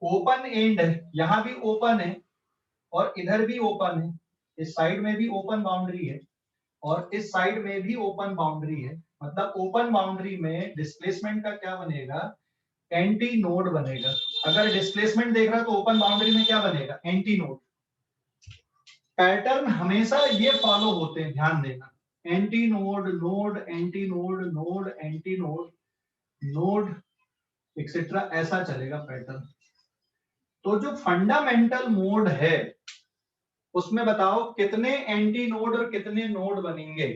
Speaker 1: ओपन एंड है, यहां भी ओपन है और इधर भी ओपन है, इस साइड में भी ओपन बाउंड्री है और इस साइड में भी ओपन बाउंड्री है। मतलब ओपन बाउंड्री में डिस्प्लेसमेंट का क्या बनेगा, एंटी नोड बनेगा। अगर डिस्प्लेसमेंट देख रहा है तो ओपन बाउंड्री में क्या बनेगा, एंटी नोड। पैटर्न हमेशा ये फॉलो होते हैं, ध्यान देना, anti node node antinode node antinode node etcetera, ऐसा चलेगा पैटर्न। तो जो फंडामेंटल मोड है उसमें बताओ कितने एंटी नोड और कितने नोड बनेंगे।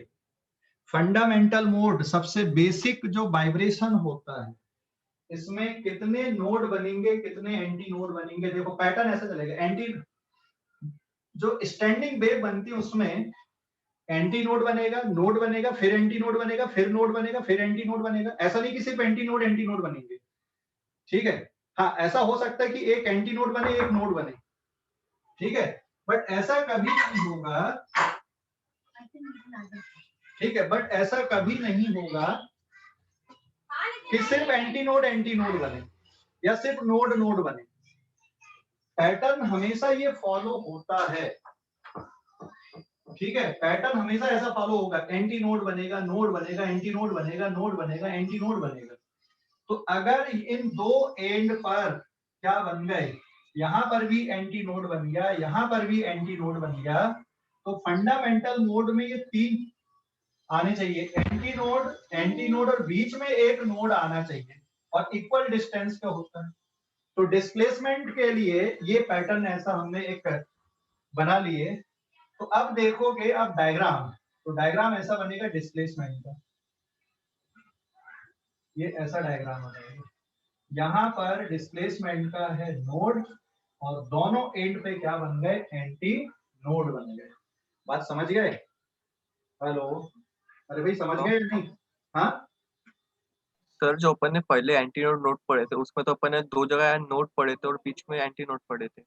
Speaker 1: फंडामेंटल मोड सबसे बेसिक जो वाइब्रेशन होता है, इसमें कितने नोड बनेंगे, कितने एंटी नोड बनेंगे। देखो पैटर्न ऐसा चलेगा, एंटी जो स्टैंडिंग वेव बनती है उसमें एंटी नोड बनेगा, फिर एंटी नोड बनेगा, फिर नोड बनेगा, फिर एंटी नोड बनेगा। ऐसा नहीं कि सिर्फ एंटी नोड बनेंगे, ठीक है। हाँ, ऐसा हो सकता है कि एक एंटी नोड बने एक नोड बने, ठीक है, बट ऐसा कभी नहीं होगा, ठीक है, बट ऐसा कभी नहीं होगा कि सिर्फ एंटी नोड बने या सिर्फ नोड बने। पैटर्न हमेशा ये फॉलो होता है, ठीक है। पैटर्न हमेशा ऐसा फॉलो होगा, एंटी नोड बनेगा, नोड बनेगा, एंटी नोड बनेगा, नोड बनेगा, एंटी नोड बनेगा। तो अगर इन दो एंड पर क्या बन गए, यहां पर भी एंटी नोड बन गया, यहां पर भी एंटी नोड बन गया, तो फंडामेंटल मोड में ये तीन आने चाहिए, एंटी नोड और बीच में एक नोड आना चाहिए, और इक्वल डिस्टेंस पे होता है। तो डिस्प्लेसमेंट के लिए ये पैटर्न ऐसा हमने एक बना लिए। तो अब देखोगे अब डायग्राम, तो डायग्राम ऐसा बनेगा डिस्प्लेसमेंट का, ये ऐसा डायग्राम हो जाएगा। यहाँ पर डिस्प्लेसमेंट का है नोड और दोनों एंड पे क्या बन गए, एंटी नोड बन गए। बात समझ गए? हेलो, अरे भाई समझ गए या नहीं? हाँ
Speaker 4: सर जो अपन ने पहले एंटी नोड पढ़े थे उसमें तो अपन ने दो जगह नोड पढ़े थे और बीच में एंटी नोड पढ़े थे।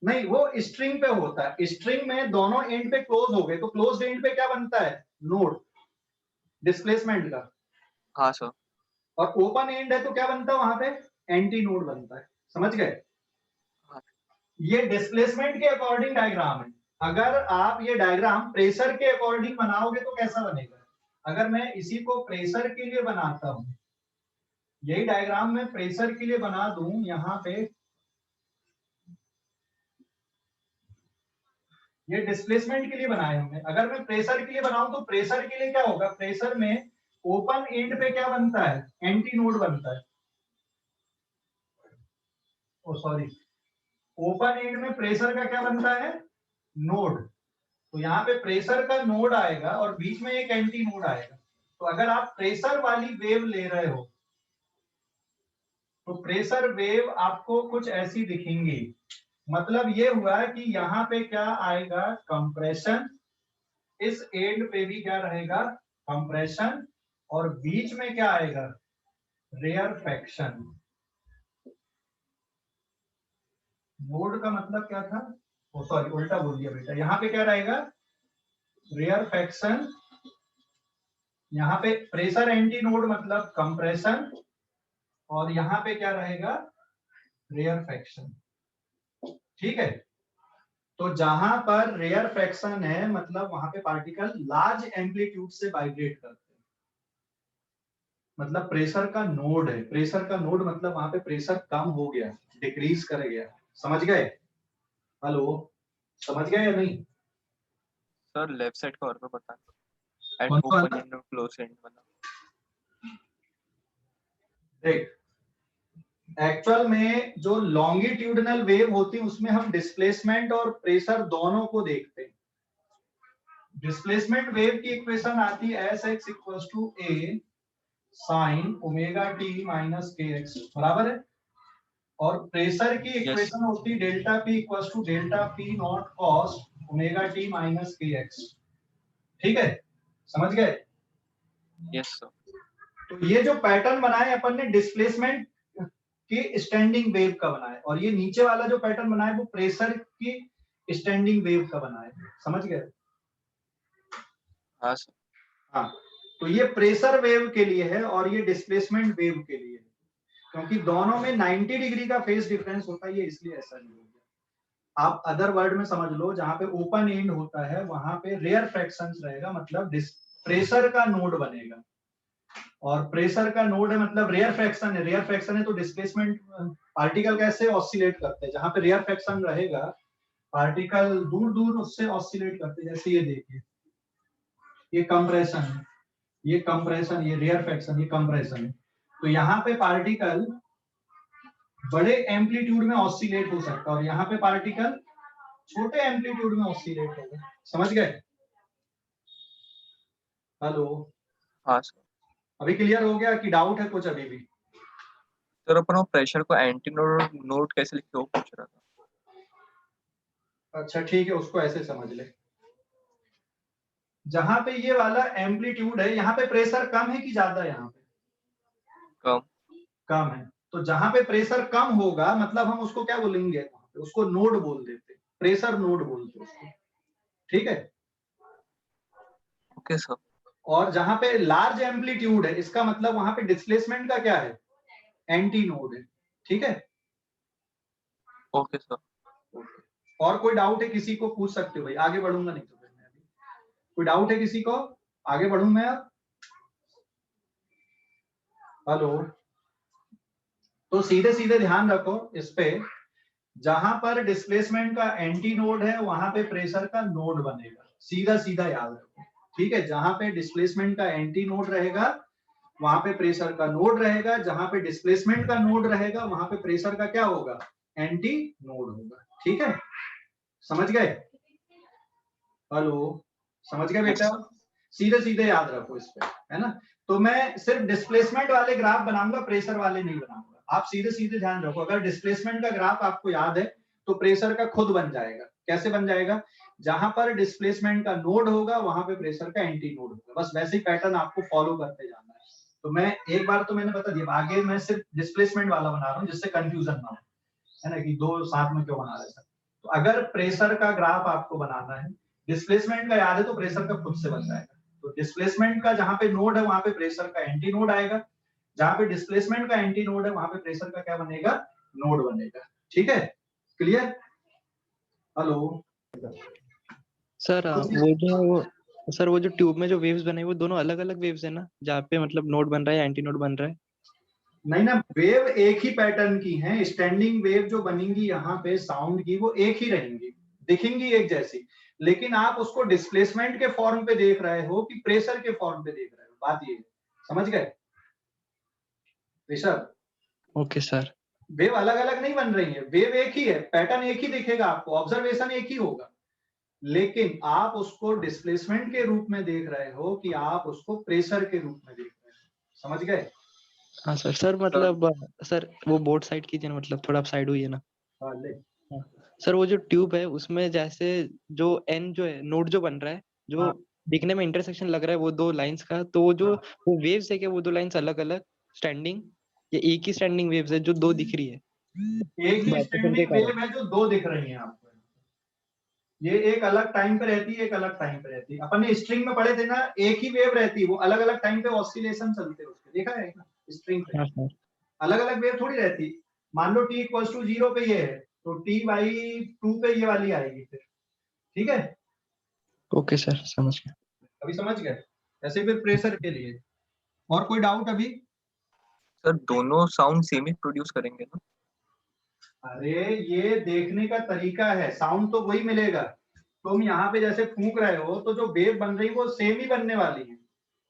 Speaker 1: नहीं, वो स्ट्रिंग पे होता है, स्ट्रिंग में दोनों एंड पे क्लोज हो गए तो क्लोज एंड पे क्या बनता है, नोड डिस्प्लेसमेंट का।
Speaker 4: हाँ सर।
Speaker 1: और ओपन एंड है तो क्या बनता है वहां पे, एंटी नोड बनता है। समझ गए? ये डिस्प्लेसमेंट के अकॉर्डिंग डायग्राम है। अगर आप ये डायग्राम प्रेशर के अकॉर्डिंग बनाओगे तो कैसा बनेगा, अगर मैं इसी को प्रेशर के लिए बनाता हूं, यही डायग्राम मैं प्रेशर के लिए बना दूं, यहाँ पे ये डिस्प्लेसमेंट के लिए बनाए हमने। अगर मैं प्रेशर के लिए बनाऊं तो प्रेशर के लिए क्या होगा, प्रेशर में ओपन एंड पे क्या बनता है, एंटी नोड बनता है। ओ सॉरी, ओपन एंड में प्रेशर का क्या बनता है, नोड। तो यहाँ पे प्रेशर का नोड आएगा और बीच में एक एंटी नोड आएगा। तो अगर आप प्रेशर वाली वेव ले रहे हो तो प्रेशर वेव आपको कुछ ऐसी दिखेंगी। मतलब ये हुआ कि यहाँ पे क्या आएगा, कंप्रेशन, इस एंड पे भी क्या रहेगा, कंप्रेशन, और बीच में क्या आएगा, रेयरफेक्शन। नोड का मतलब क्या था, ओ सॉरी उल्टा बोल दिया बेटा, यहाँ पे क्या रहेगा, रेयरफेक्शन, यहाँ पे प्रेशर एंटी नोड मतलब कंप्रेशन, और यहाँ पे क्या रहेगा, रेयरफेक्शन। ठीक है, तो जहां पर रेयरफेक्शन है मतलब वहां पे पार्टिकल लार्ज एम्पलीट्यूड से वाइब्रेट करते हैं, मतलब प्रेशर का नोड है। प्रेशर का नोड मतलब वहां पे प्रेशर कम हो गया, डिक्रीज कर गया। समझ गए? हेलो, समझ गए या नहीं?
Speaker 4: सर लेफ्ट साइड का और में बता एंड
Speaker 1: कौन सा
Speaker 4: ओपन एंड और क्लोज एंड वाला।
Speaker 1: देख, एक्चुअल में जो लॉन्गिट्यूडनल वेव होती है उसमें हम डिस्प्लेसमेंट और प्रेशर दोनों को देखते हैं। डिस्प्लेसमेंट वेव की इक्वेशन आती है S X equal to A sine omega T minus K X, बराबर है। और प्रेशर की इक्वेशन होती है delta P equal to delta P not cos omega T minus K X. ठीक है, समझ गए?
Speaker 4: Yes sir.
Speaker 1: तो ये जो पैटर्न बनाए अपन ने डिस्प्लेसमेंट की स्टैंडिंग वेव का बनाया, और ये नीचे वाला जो पैटर्न बनाया वो प्रेशर की स्टैंडिंग वेव का बनाया। समझ गए?
Speaker 4: हाँ सर।
Speaker 1: हाँ, तो ये प्रेशर वेव के लिए है और ये डिस्प्लेसमेंट वेव के लिए है, क्योंकि दोनों में 90 डिग्री का फेज डिफरेंस होता है, ये इसलिए ऐसा नहीं हो गया। आप अदर वर्ड में समझ लो, जहां पे ओपन एंड होता है वहां पे रेयर फ्रैक्शंस रहेगा, मतलब प्रेशर का नोड बनेगा। और प्रेशर का नोड है मतलब रेयर फ्रैक्शन है, रेयर फ्रैक्शन है तो डिस्प्लेसमेंट, पार्टिकल कैसे ऑसिलेट करते हैं, जहां पे रेयर फ्रैक्शन रहेगा पार्टिकल दूर दूर उससे ऑसिलेट करते हैं। जैसे ये देखिए, ये कंप्रेशन है, ये कंप्रेशन, ये रेयर फ्रैक्शन, ये कंप्रेशन है। तो यहाँ पे पार्टिकल बड़े एम्पलीट्यूड में ऑसिलेट हो सकता है और यहाँ पे पार्टिकल छोटे एम्पलीट्यूड में ऑसिलेट होगा। समझ गए? हेलो,
Speaker 4: हाँ सर।
Speaker 1: अभी क्लियर हो गया कि डाउट है कुछ अभी भी?
Speaker 4: सर अपन वो प्रेशर को एंटी नोड कैसे लिखते हो वो पूछ रहा था।
Speaker 1: अच्छा ठीक है, उसको ऐसे समझ ले, जहां पे ये वाला एम्पलीट्यूड है यहाँ पे प्रेशर कम है कि ज्यादा है, यहाँ पे
Speaker 4: कम।
Speaker 1: कम है। तो जहां पे प्रेशर कम होगा मतलब हम उसको क्या बोलेंगे, वहां पे उसको नोड बोल देते, प्रेशर नोड बोलते उसको। ठीक है,
Speaker 4: ओके सर।
Speaker 1: और जहां पे लार्ज एम्पलीट्यूड है इसका मतलब वहां पे डिस्प्लेसमेंट का क्या है, एंटी नोड है। ठीक है,
Speaker 4: ओके सर।
Speaker 1: और कोई डाउट है किसी को, पूछ सकते हो भाई, आगे बढ़ूंगा नहीं तो फिर मैं अभी। कोई डाउट है किसी को, आगे बढ़ूं मैं अब? हेलो, तो सीधे सीधे ध्यान रखो इस पे, जहां पर डिस्प्लेसमेंट का एंटी नोड है वहां पे प्रेशर का नोड बनेगा, सीधा सीधा याद रखो। ठीक है, जहां पे डिस्प्लेसमेंट का एंटी नोड रहेगा वहां पे प्रेशर का नोड रहेगा, जहां पे डिस्प्लेसमेंट का नोड रहेगा वहां पे प्रेशर का क्या होगा, एंटी नोड होगा। ठीक है, समझ गए? हेलो, समझ गए बेटा? सीधे सीधे याद रखो इस पे, है ना। तो मैं सिर्फ डिस्प्लेसमेंट वाले ग्राफ बनाऊंगा, प्रेशर वाले नहीं बनाऊंगा। आप सीधे सीधे ध्यान रखो, अगर डिस्प्लेसमेंट का ग्राफ आपको याद है तो प्रेशर का खुद बन जाएगा। कैसे बन जाएगा? जहां पर डिस्प्लेसमेंट का नोड होगा वहां पे प्रेशर का एंटी नोड होगा। बस वैसे ही पैटर्न आपको फॉलो करते जाना है। तो मैं एक बार तो मैंने बता दिया, आगे मैं सिर्फ डिस्प्लेसमेंट वाला बना रहा हूँ जिससे कंफ्यूजन ना हो, है ना, कि दो साथ में क्यों बना रहे सर। तो अगर प्रेशर का ग्राफ आपको बनाना है, डिस्प्लेसमेंट का याद है तो प्रेशर का खुद से बन जाएगा। तो डिस्प्लेसमेंट का जहां पे नोड है वहां पे प्रेशर का एंटी नोड आएगा, जहां पे डिस्प्लेसमेंट का एंटी नोड है वहां पे प्रेशर का क्या बनेगा, नोड बनेगा। ठीक है, क्लियर? हेलो
Speaker 7: सर वो जो ट्यूब में जो वेव्स बने वो दोनों अलग अलग वेव्स है ना, जहाँ पे मतलब नोड बन रहा है एंटी नोड बन रहा है?
Speaker 1: नहीं ना, वेव एक ही पैटर्न की है। स्टैंडिंग वेव जो बनेंगी यहाँ पे साउंड की वो एक ही रहेंगी, दिखेंगी एक जैसी, लेकिन आप उसको डिस्प्लेसमेंट के फॉर्म पे देख रहे हो कि प्रेशर के फॉर्म पे देख रहे हो, बात ये है। समझ गए ऋषभ?
Speaker 7: Okay sir.
Speaker 1: वेव अलग अलग नहीं बन रही है, वेव एक ही है, पैटर्न एक ही दिखेगा आपको, ऑब्जर्वेशन एक ही होगा, लेकिन आप उसको डिस्प्लेसमेंट के रूप में देख रहे हो कि आप उसको प्रेशर के रूप में देख रहे हो। समझ गए?
Speaker 7: हाँ सर। सर मतलब सर वो बोर्ड साइड कीजिए ना, मतलब थोड़ा आप साइड हुई है ना।
Speaker 1: हाँ, ले।
Speaker 7: सर वो जो ट्यूब है उसमें जैसे जो एन जो है नोड जो बन रहा है, जो
Speaker 1: हाँ।
Speaker 7: दिखने में इंटरसेक्शन लग रहा है वो दो लाइंस का, तो वो जो वो वेव्स है क्या, वो दो लाइंस अलग अलग स्टैंडिंग या एक ही स्टैंडिंग वेव्स है जो दो दिख रही है?
Speaker 1: एक ही
Speaker 7: वाइब्रेशन के
Speaker 1: स्टैंडिंग
Speaker 7: कारण।
Speaker 1: वेव है जो दो दिख रही हैं आपको। ये एक अलग टाइम पे रहती है, एक अलग टाइम पे रहती है। अपन ने स्ट्रिंग में पढ़े थे ना, एक ही वेव रहती है, वो अलग अलग टाइम पे ऑसिलेशन चलते हैं उसके, देखा है ना स्ट्रिंग पे?
Speaker 7: हाँ सर।
Speaker 1: अलग अलग वेव थोड़ी रहती। मान लो t इक्वल्स टू 0 पे ये है तो t बाई 2 पे ये वाली आएगी फिर। ठीक है,
Speaker 7: ओके सर, समझ गया।
Speaker 1: अभी समझ गए? ऐसे फिर प्रेशर के लिए और कोई डाउट अभी?
Speaker 4: सर दोनों साउंड सेम ही प्रोड्यूस करेंगे ना?
Speaker 1: अरे ये देखने का तरीका है, साउंड तो वही मिलेगा। तुम यहाँ पे जैसे फूंक रहे हो तो जो वेव बन रही है वो सेम ही बनने वाली है,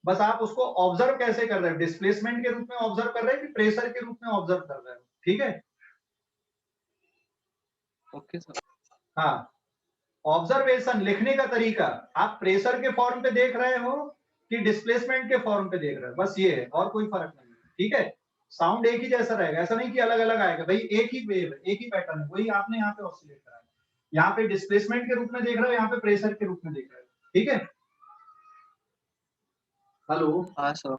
Speaker 1: बस आप उसको ऑब्जर्व कैसे कर रहे हो, डिस्प्लेसमेंट के रूप में ऑब्जर्व कर रहे हो कि प्रेशर के रूप में ऑब्जर्व कर रहे हो। ठीक है,
Speaker 4: ओके सर।
Speaker 1: हाँ, ऑब्जर्वेशन लिखने का तरीका, आप प्रेशर के फॉर्म पे देख रहे हो कि डिस्प्लेसमेंट के फॉर्म पे देख रहे हो, बस ये है, और कोई फर्क नहीं है। ठीक है, साउंड एक ही जैसा रहेगा, ऐसा नहीं कि अलग अलग आएगा, भाई एक ही वेव है, एक ही पैटर्न है, वही आपने यहाँ पे ऑसिलेट करा है। यहाँ पे डिस्प्लेसमेंट के रूप में देख रहे हो, यहाँ पे प्रेशर के रूप में देख रहे हो। ठीक है, हेलो,
Speaker 4: हाँ सर।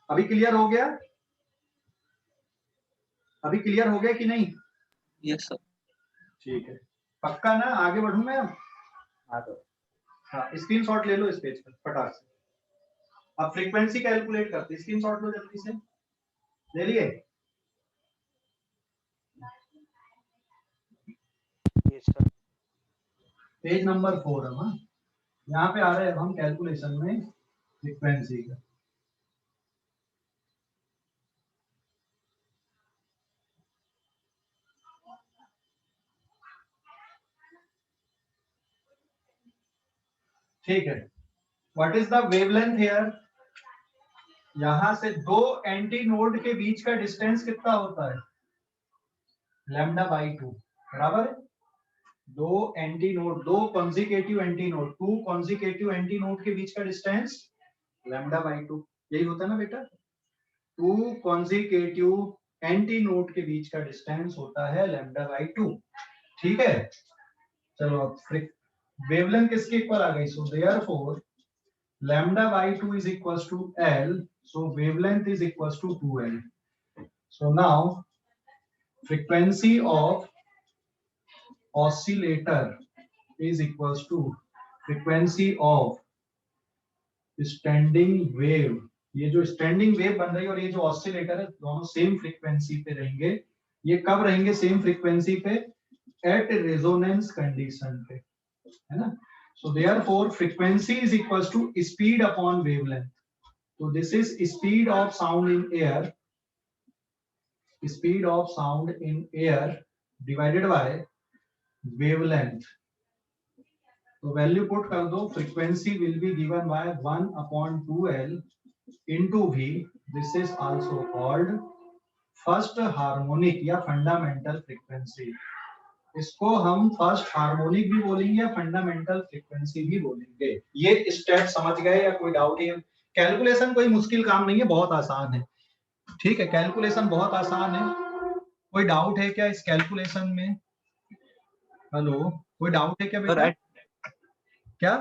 Speaker 1: अभी क्लियर हो गया? अभी क्लियर हो गया कि नहीं?
Speaker 4: Yes sir.
Speaker 1: ठीक है, पक्का ना? आगे बढ़ूं मैं अब? हाँ, स्क्रीनशॉट ले लो इस पेज पर फटाक से। अब फ्रीक्वेंसी कैलकुलेट करते, स्क्रीनशॉट लो जल्दी से। ले लिए? पेज नंबर 4 है। हाँ, यहाँ पे आ रहे हैं हम कैलकुलेशन में फ्रीक्वेंसी का। ठीक है, what is the wavelength here? यहां से दो एंटी नोड के बीच का डिस्टेंस कितना होता है? लैम्डा बाई 2, बराबर है। दो एंटी नोड, दो consecutive anti node, to consecutive anti node के बीच का डिस्टेंस लैम्डा बाई 2, यही होता है ना बेटा? टू कॉन्जिकेटिव एंटी नोड के बीच का डिस्टेंस होता है लैम्डा बाई 2। ठीक है, चलो अब वेवलेंथ किसके इक्वल आ गई? So therefore lambda by 2 is equals to L, so wavelength is equals to 2L. So now frequency of oscillator is equals to frequency of standing wave. ये जो स्टैंडिंग वेव बन रही है और ये जो ऑसिलेटर है दोनों सेम फ्रीक्वेंसी पे रहेंगे। ये कब रहेंगे सेम फ्रीक्वेंसी पे? एट रेजोनेंस कंडीशन पे, है ना? So therefore frequency is equals to speed upon wavelength. So this is speed of sound in air, speed of sound in air divided by wavelength. तो वैल्यू पुट कर दो, frequency will be given by 1/2L into V, this is also called first harmonic या फंडामेंटल फ्रीक्वेंसी। इसको हम फर्स्ट हार्मोनिक भी बोलेंगे या फंडामेंटल फ्रीक्वेंसी भी बोलेंगे। ये स्टेप समझ गए या कोई डाउट है? कैलकुलेशन कोई मुश्किल काम नहीं है, बहुत आसान है। ठीक है, कैलकुलेशन बहुत आसान है। कोई डाउट है क्या इस कैलकुलेशन में? हेलो, कोई डाउट है क्या बेटा? क्या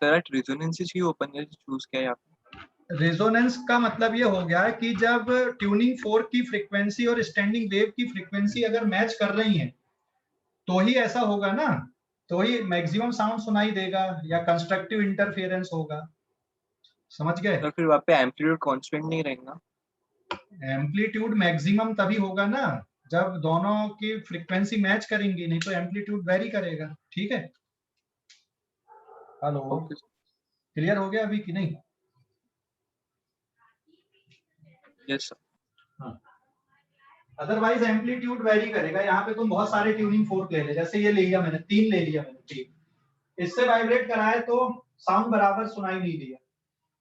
Speaker 4: sir at resonance he open and choose किया है यहाँ पे।
Speaker 1: रेजोनेंस का मतलब ये हो गया कि जब ट्यूनिंग फोर्क की फ्रीक्वेंसी और स्टैंडिंग वेव की फ्रीक्वेंसी अगर मैच कर रही हैं तो ही ऐसा होगा ना, तो ही मैक्सिमम साउंड सुनाई देगा या कंस्ट्रक्टिव इंटरफेरेंस होगा। समझ गए?
Speaker 4: सर फिर वहाँ पे एम्पलीट्यूड कांस्टेंट नहीं रहेगा।
Speaker 1: एम्पलीट्यूड मैक्सिमम तभी होगा ना जब दोनों की फ्रीक्वेंसी मैच करेंगी, नहीं तो एम्पलीट्यूड वेरी करेगा। ठीक है, हेलो, क्लियर हो गया अभी कि नहीं?
Speaker 4: Yes sir.
Speaker 1: हाँ, अदरवाइज एम्पलीट्यूड वेरी करेगा। यहाँ पे तुम बहुत सारे ट्यूनिंग फोर्क ले ले, जैसे ये ले लिया मैंने, 3 ले लिया मैंने, 3 इससे वाइब्रेट कराए तो साउंड बराबर सुनाई नहीं दिया,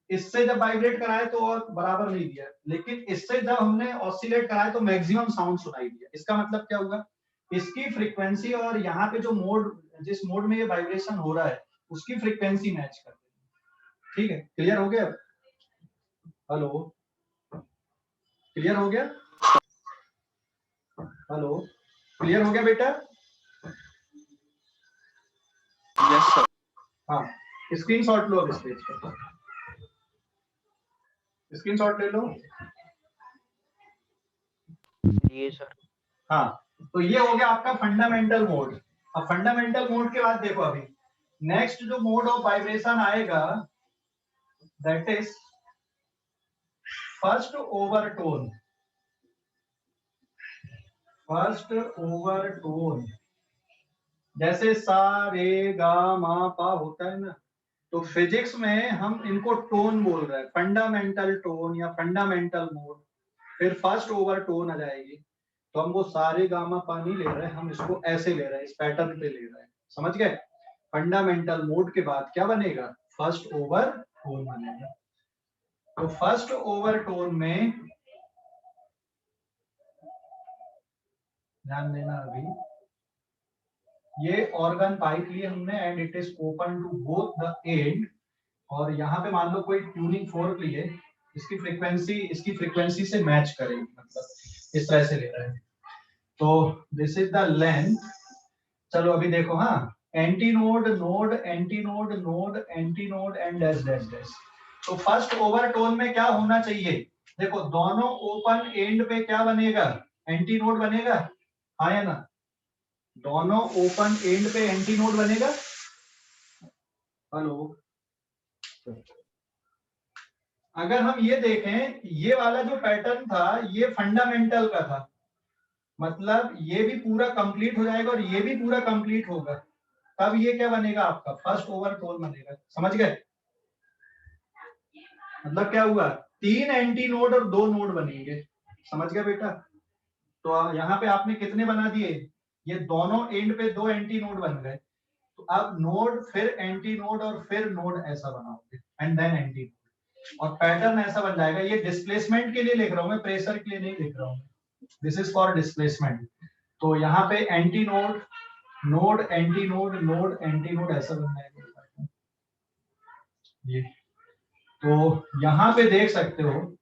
Speaker 1: इससे जब वाइब्रेट कराए तो और बराबर नहीं दिया, लेकिन इससे जब हमने ऑसिलेट कराए तो मैक्सिमम साउंड सुनाई दिया। इसका मतलब क्या हुआ? इसकी फ्रीक्वेंसी और यहाँ पे जो मोड, जिस मोड में ये वाइब्रेशन हो रहा है उसकी फ्रीक्वेंसी मैच कर देगी। ठीक है, क्लियर हो गया? हेलो, क्लियर हो गया? हेलो, क्लियर हो गया बेटा?
Speaker 4: Yes sir.
Speaker 1: हाँ, स्क्रीनशॉट लो अब इस पेज का, स्क्रीनशॉट ले लो।
Speaker 2: ये सर।
Speaker 1: हाँ, तो ये हो गया आपका फंडामेंटल मोड। अब फंडामेंटल मोड के बाद देखो, अभी नेक्स्ट जो मोड ऑफ वाइब्रेशन आएगा that is first overtone. First overtone जैसे सा रे गा मा पा होता है ना, तो फिजिक्स में हम इनको टोन बोल रहे हैं, फंडामेंटल टोन या फंडामेंटल मोड। फिर फर्स्ट ओवरटोन आ जाएगी, तो हम वो सारे गामा पा नहीं ले रहे हैं, हम इसको ऐसे ले रहे हैं, इस पैटर्न पे ले रहे हैं। समझ गए? फंडामेंटल मोड के बाद क्या बनेगा? फर्स्ट ओवरटोन बनेगा। तो फर्स्ट ओवरटोन में ध्यान देना, अभी ये ऑर्गन पाइप लिए हमने and it is open to both the end, और यहाँ पे मान लो कोई ट्यूनिंग फोर्क लिए, इसकी फ्रीक्वेंसी से मैच करेगी, मतलब इस तरह से ले रहे हैं। तो दिस इज द लेंथ। चलो अभी देखो, हाँ, anti node node antinode node anti node and dash dash dash. तो फर्स्ट ओवरटोन में क्या होना चाहिए? देखो दोनों ओपन एंड पे क्या बनेगा? एंटी नोड बनेगा, हाँ या ना? दोनों ओपन एंड पे एंटी नोड बनेगा। हेलो, अगर हम ये देखें, ये वाला जो पैटर्न था ये फंडामेंटल का था, मतलब ये भी पूरा कंप्लीट हो जाएगा और ये भी पूरा कंप्लीट होगा, तब ये क्या बनेगा? आपका फर्स्ट ओवरटोन बनेगा। समझ गए? मतलब क्या हुआ? 3 एंटी नोड और 2 नोड बनेंगे। समझ गए बेटा? तो यहाँ पे आपने कितने बना दिए? ये दोनों एंड पे 2 एंटी नोड बन गए, तो अब नोड फिर एंटी नोड और फिर नोड ऐसा बनाओगे एंड देन एंटी नोड, और पैटर्न ऐसा बन जाएगा। ये डिस्प्लेसमेंट के लिए लिख रहा हूं मैं, प्रेशर के लिए नहीं लिख रहा हूं। This is for displacement. तो यहाँ पे anti node node antinode node anti node ऐसा बन जाएगा ये। तो यहाँ पे देख सकते हो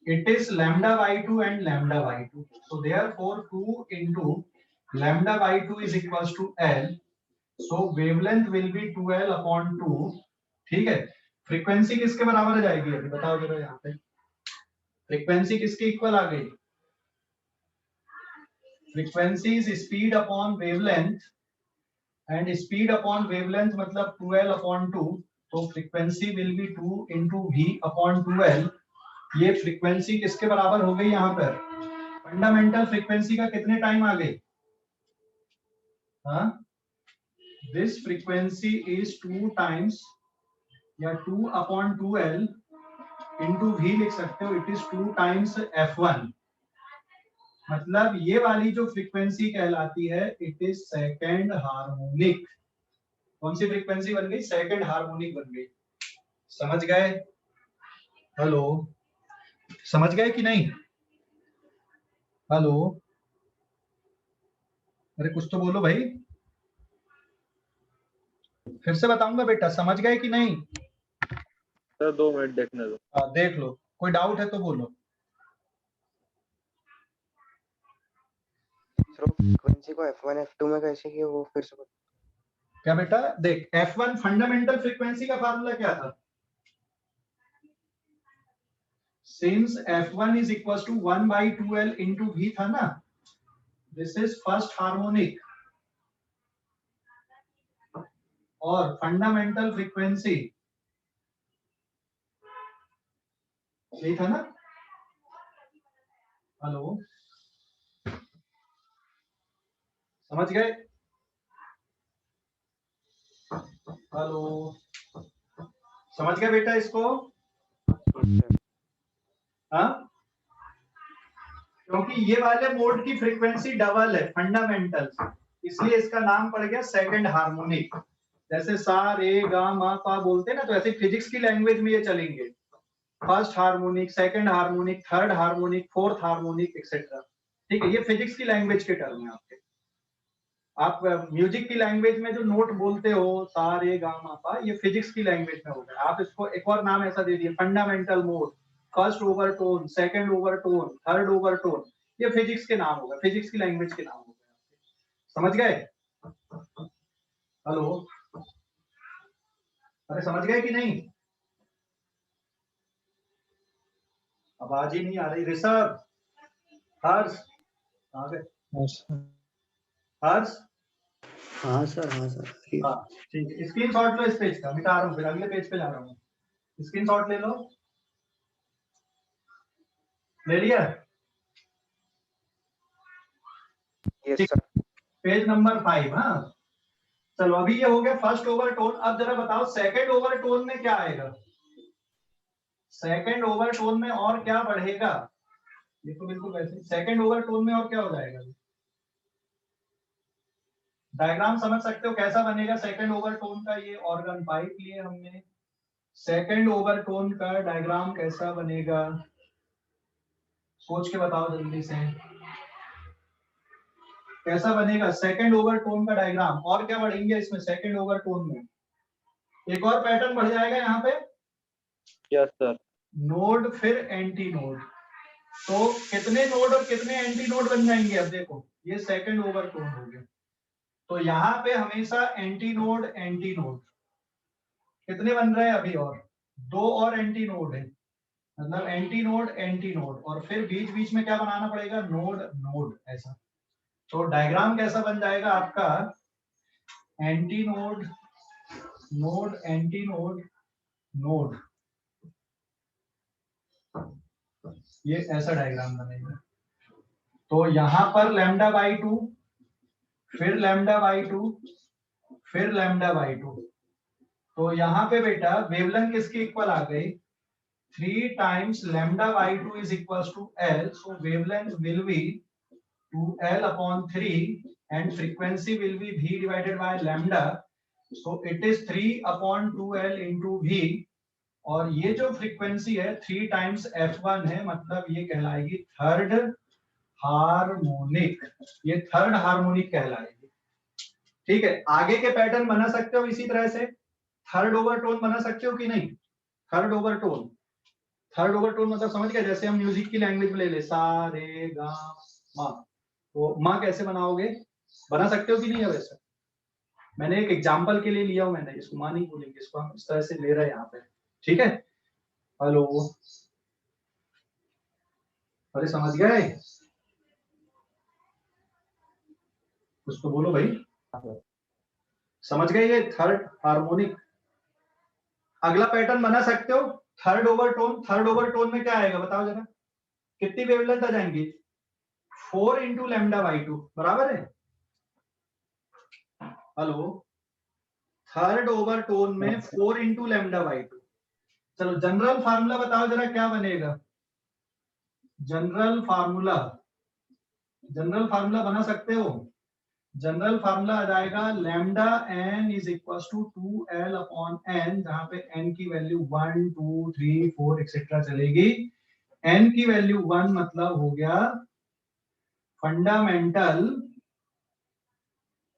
Speaker 1: it is lambda by 2 and lambda by 2, so therefore 2 into lambda by 2 is equals to L, so wavelength will be 2L upon 2। ठीक है, फ्रीक्वेंसी किसके बराबर आ जाएगी? अभी बताओ जरा, यहाँ पे फ्रीक्वेंसी किसके इक्वल आ गई? Frequency is speed upon wavelength, and speed upon wavelength मतलब 2L अपॉन 2, तो frequency will be 2 into V upon 2L। ये फ्रीक्वेंसी किसके बराबर हो गई? यहाँ पर फंडामेंटल फ्रीक्वेंसी का कितने टाइम आ गई? हाँ, दिस फ्रीक्वेंसी इज 2 टाइम्स या 2 अपॉन 2L इंटू V लिख सकते हो, इट इज 2 टाइम्स F1। मतलब ये वाली जो फ्रीक्वेंसी कहलाती है इट इज सेकेंड हार्मोनिक। कौन सी फ्रीक्वेंसी बन गई? सेकेंड हार्मोनिक बन गई। समझ गए? हेलो, समझ गए कि नहीं? हेलो, अरे कुछ तो बोलो भाई, फिर से बताऊंगा बेटा, समझ गए कि नहीं?
Speaker 6: सर 2 मिनट देखने दो।
Speaker 1: हाँ, देख लो, कोई डाउट है तो बोलो।
Speaker 2: सर फ्रीक्वेंसी को F1 F2 में कैसे किया वो फिर से
Speaker 1: क्या बेटा? देख, F1 फंडामेंटल फ्रीक्वेंसी का फार्मूला क्या था? Since F1 is equal to 1/2L into V था ना, दिस इज फर्स्ट हार्मोनिक, और फंडामेंटल फ्रीक्वेंसी यही था ना? हेलो, समझ गए? हेलो, समझ गए बेटा इसको? हाँ, क्योंकि ये वाले मोड की फ्रीक्वेंसी डबल है फंडामेंटल, इसलिए इसका नाम पड़ गया सेकंड हार्मोनिक। जैसे सा रे गा मा पा बोलते हैं ना, तो ऐसे फिजिक्स की लैंग्वेज में ये चलेंगे, first harmonic, second harmonic, third harmonic, fourth harmonic etcetera. ठीक है, ये फिजिक्स की लैंग्वेज के टर्म है आपके। आप म्यूजिक की लैंग्वेज में जो नोट बोलते हो सा रे गा मा पा, ये फिजिक्स की लैंग्वेज में हो गया। आप इसको एक और नाम ऐसा दे दिए, fundamental mode, first overtone, second overtone, third overtone, ये फिजिक्स के नाम हो गए, फिजिक्स की लैंग्वेज के नाम हो गए। समझ गए? हेलो, अरे समझ गए कि नहीं? आवाज ही नहीं आ रही। ऋषभ, हर्ष, कहाँ गए? हर्ष,
Speaker 5: हाँ सर, हाँ सर।
Speaker 1: हाँ ठीक है, स्क्रीन शॉट लो इस पेज का, मिटा रहा हूँ, फिर अगले पेज पे जा रहा हूँ। स्क्रीन शॉट ले लो, ले लिया?
Speaker 2: यस
Speaker 1: ठीक,
Speaker 2: सर।
Speaker 1: Page number 5। हाँ, चलो अभी ये हो गया फर्स्ट ओवरटोन। अब जरा बताओ सेकंड ओवरटोन में क्या आएगा? सेकंड ओवरटोन में और क्या बढ़ेगा? देखो बिल्कुल वैसे, सेकंड ओवरटोन में और क्या हो जाएगा? डायग्राम समझ सकते हो कैसा बनेगा सेकंड ओवरटोन का? ये ऑर्गन पाइप लिए हमने, सेकंड ओवरटोन का डायग्राम कैसा बनेगा? सोच के बताओ जल्दी से, कैसा बनेगा सेकंड ओवरटोन का डायग्राम? और क्या बढ़ेंगे इसमें सेकंड ओवरटोन में? एक और पैटर्न बढ़ जाएगा यहाँ पे,
Speaker 6: यस सर।
Speaker 1: नोड फिर एंटी नोड। तो कितने नोड और कितने एंटी नोड बन जाएंगे? अब देखो, ये सेकंड ओवरटोन हो गया, तो यहाँ पे हमेशा एंटी नोड एंटी नोड कितने बन रहे हैं अभी? और दो और एंटी नोड है, मतलब एंटी नोड, और फिर बीच बीच में क्या बनाना पड़ेगा? नोड नोड, ऐसा। तो डायग्राम कैसा बन जाएगा आपका? Anti node node antinode node, ये ऐसा डायग्राम बनेगा। तो यहां पर लैम्डा बाई 2, फिर लैम्डा बाई 2, फिर लैम्डा बाई 2। तो यहाँ पे बेटा वेवलेंथ किसकी इक्वल आ गई? 3 times lambda by 2 is equals to L. So wavelength will be 2L upon 3 and frequency will be V divided by lambda. So it is 3 upon 2L into V. और ये जो फ्रीक्वेंसी है 3 times F1 है, मतलब ये कहलाएगी थर्ड हार्मोनिक, ये थर्ड हार्मोनिक कहलाएगी। ठीक है, आगे के पैटर्न बना सकते हो इसी तरह से, थर्ड ओवरटोन बना सकते हो कि नहीं? थर्ड ओवरटोन, थर्ड ओवरटोन मतलब समझ गए? जैसे हम म्यूजिक की लैंग्वेज में ले ले सा रे गा मा, तो मा कैसे बनाओगे? बना सकते हो कि नहीं है? वैसे मैंने एक एग्जांपल के लिए लिया हूं, मैंने इसको मा नहीं बोलेंगे, इसको हम इस तरह से ले रहे हैं यहाँ पे। ठीक है, हेलो, अरे समझ गए? कुछ तो बोलो भाई, समझ गए? ये थर्ड हार्मोनिक। अगला पैटर्न बना सकते हो थर्ड ओवरटोन। थर्ड ओवरटोन में क्या आएगा बताओ जरा, कितनी वेवलेंथ आ जाएंगी? 4 इंटू लैम्डा बाई 2, बराबर है? हेलो, थर्ड ओवरटोन में 4 इंटू लैम्डा बाई 2। चलो जनरल फार्मूला बताओ जरा, क्या बनेगा जनरल फार्मूला? जनरल फार्मूला बना सकते हो? जनरल फार्मूला आ जाएगा lambda N is equal to 2l upon N, जहां पे n की वैल्यू 1 2 3 4 एक्सेट्रा चलेगी। n की वैल्यू 1 मतलब हो गया फंडामेंटल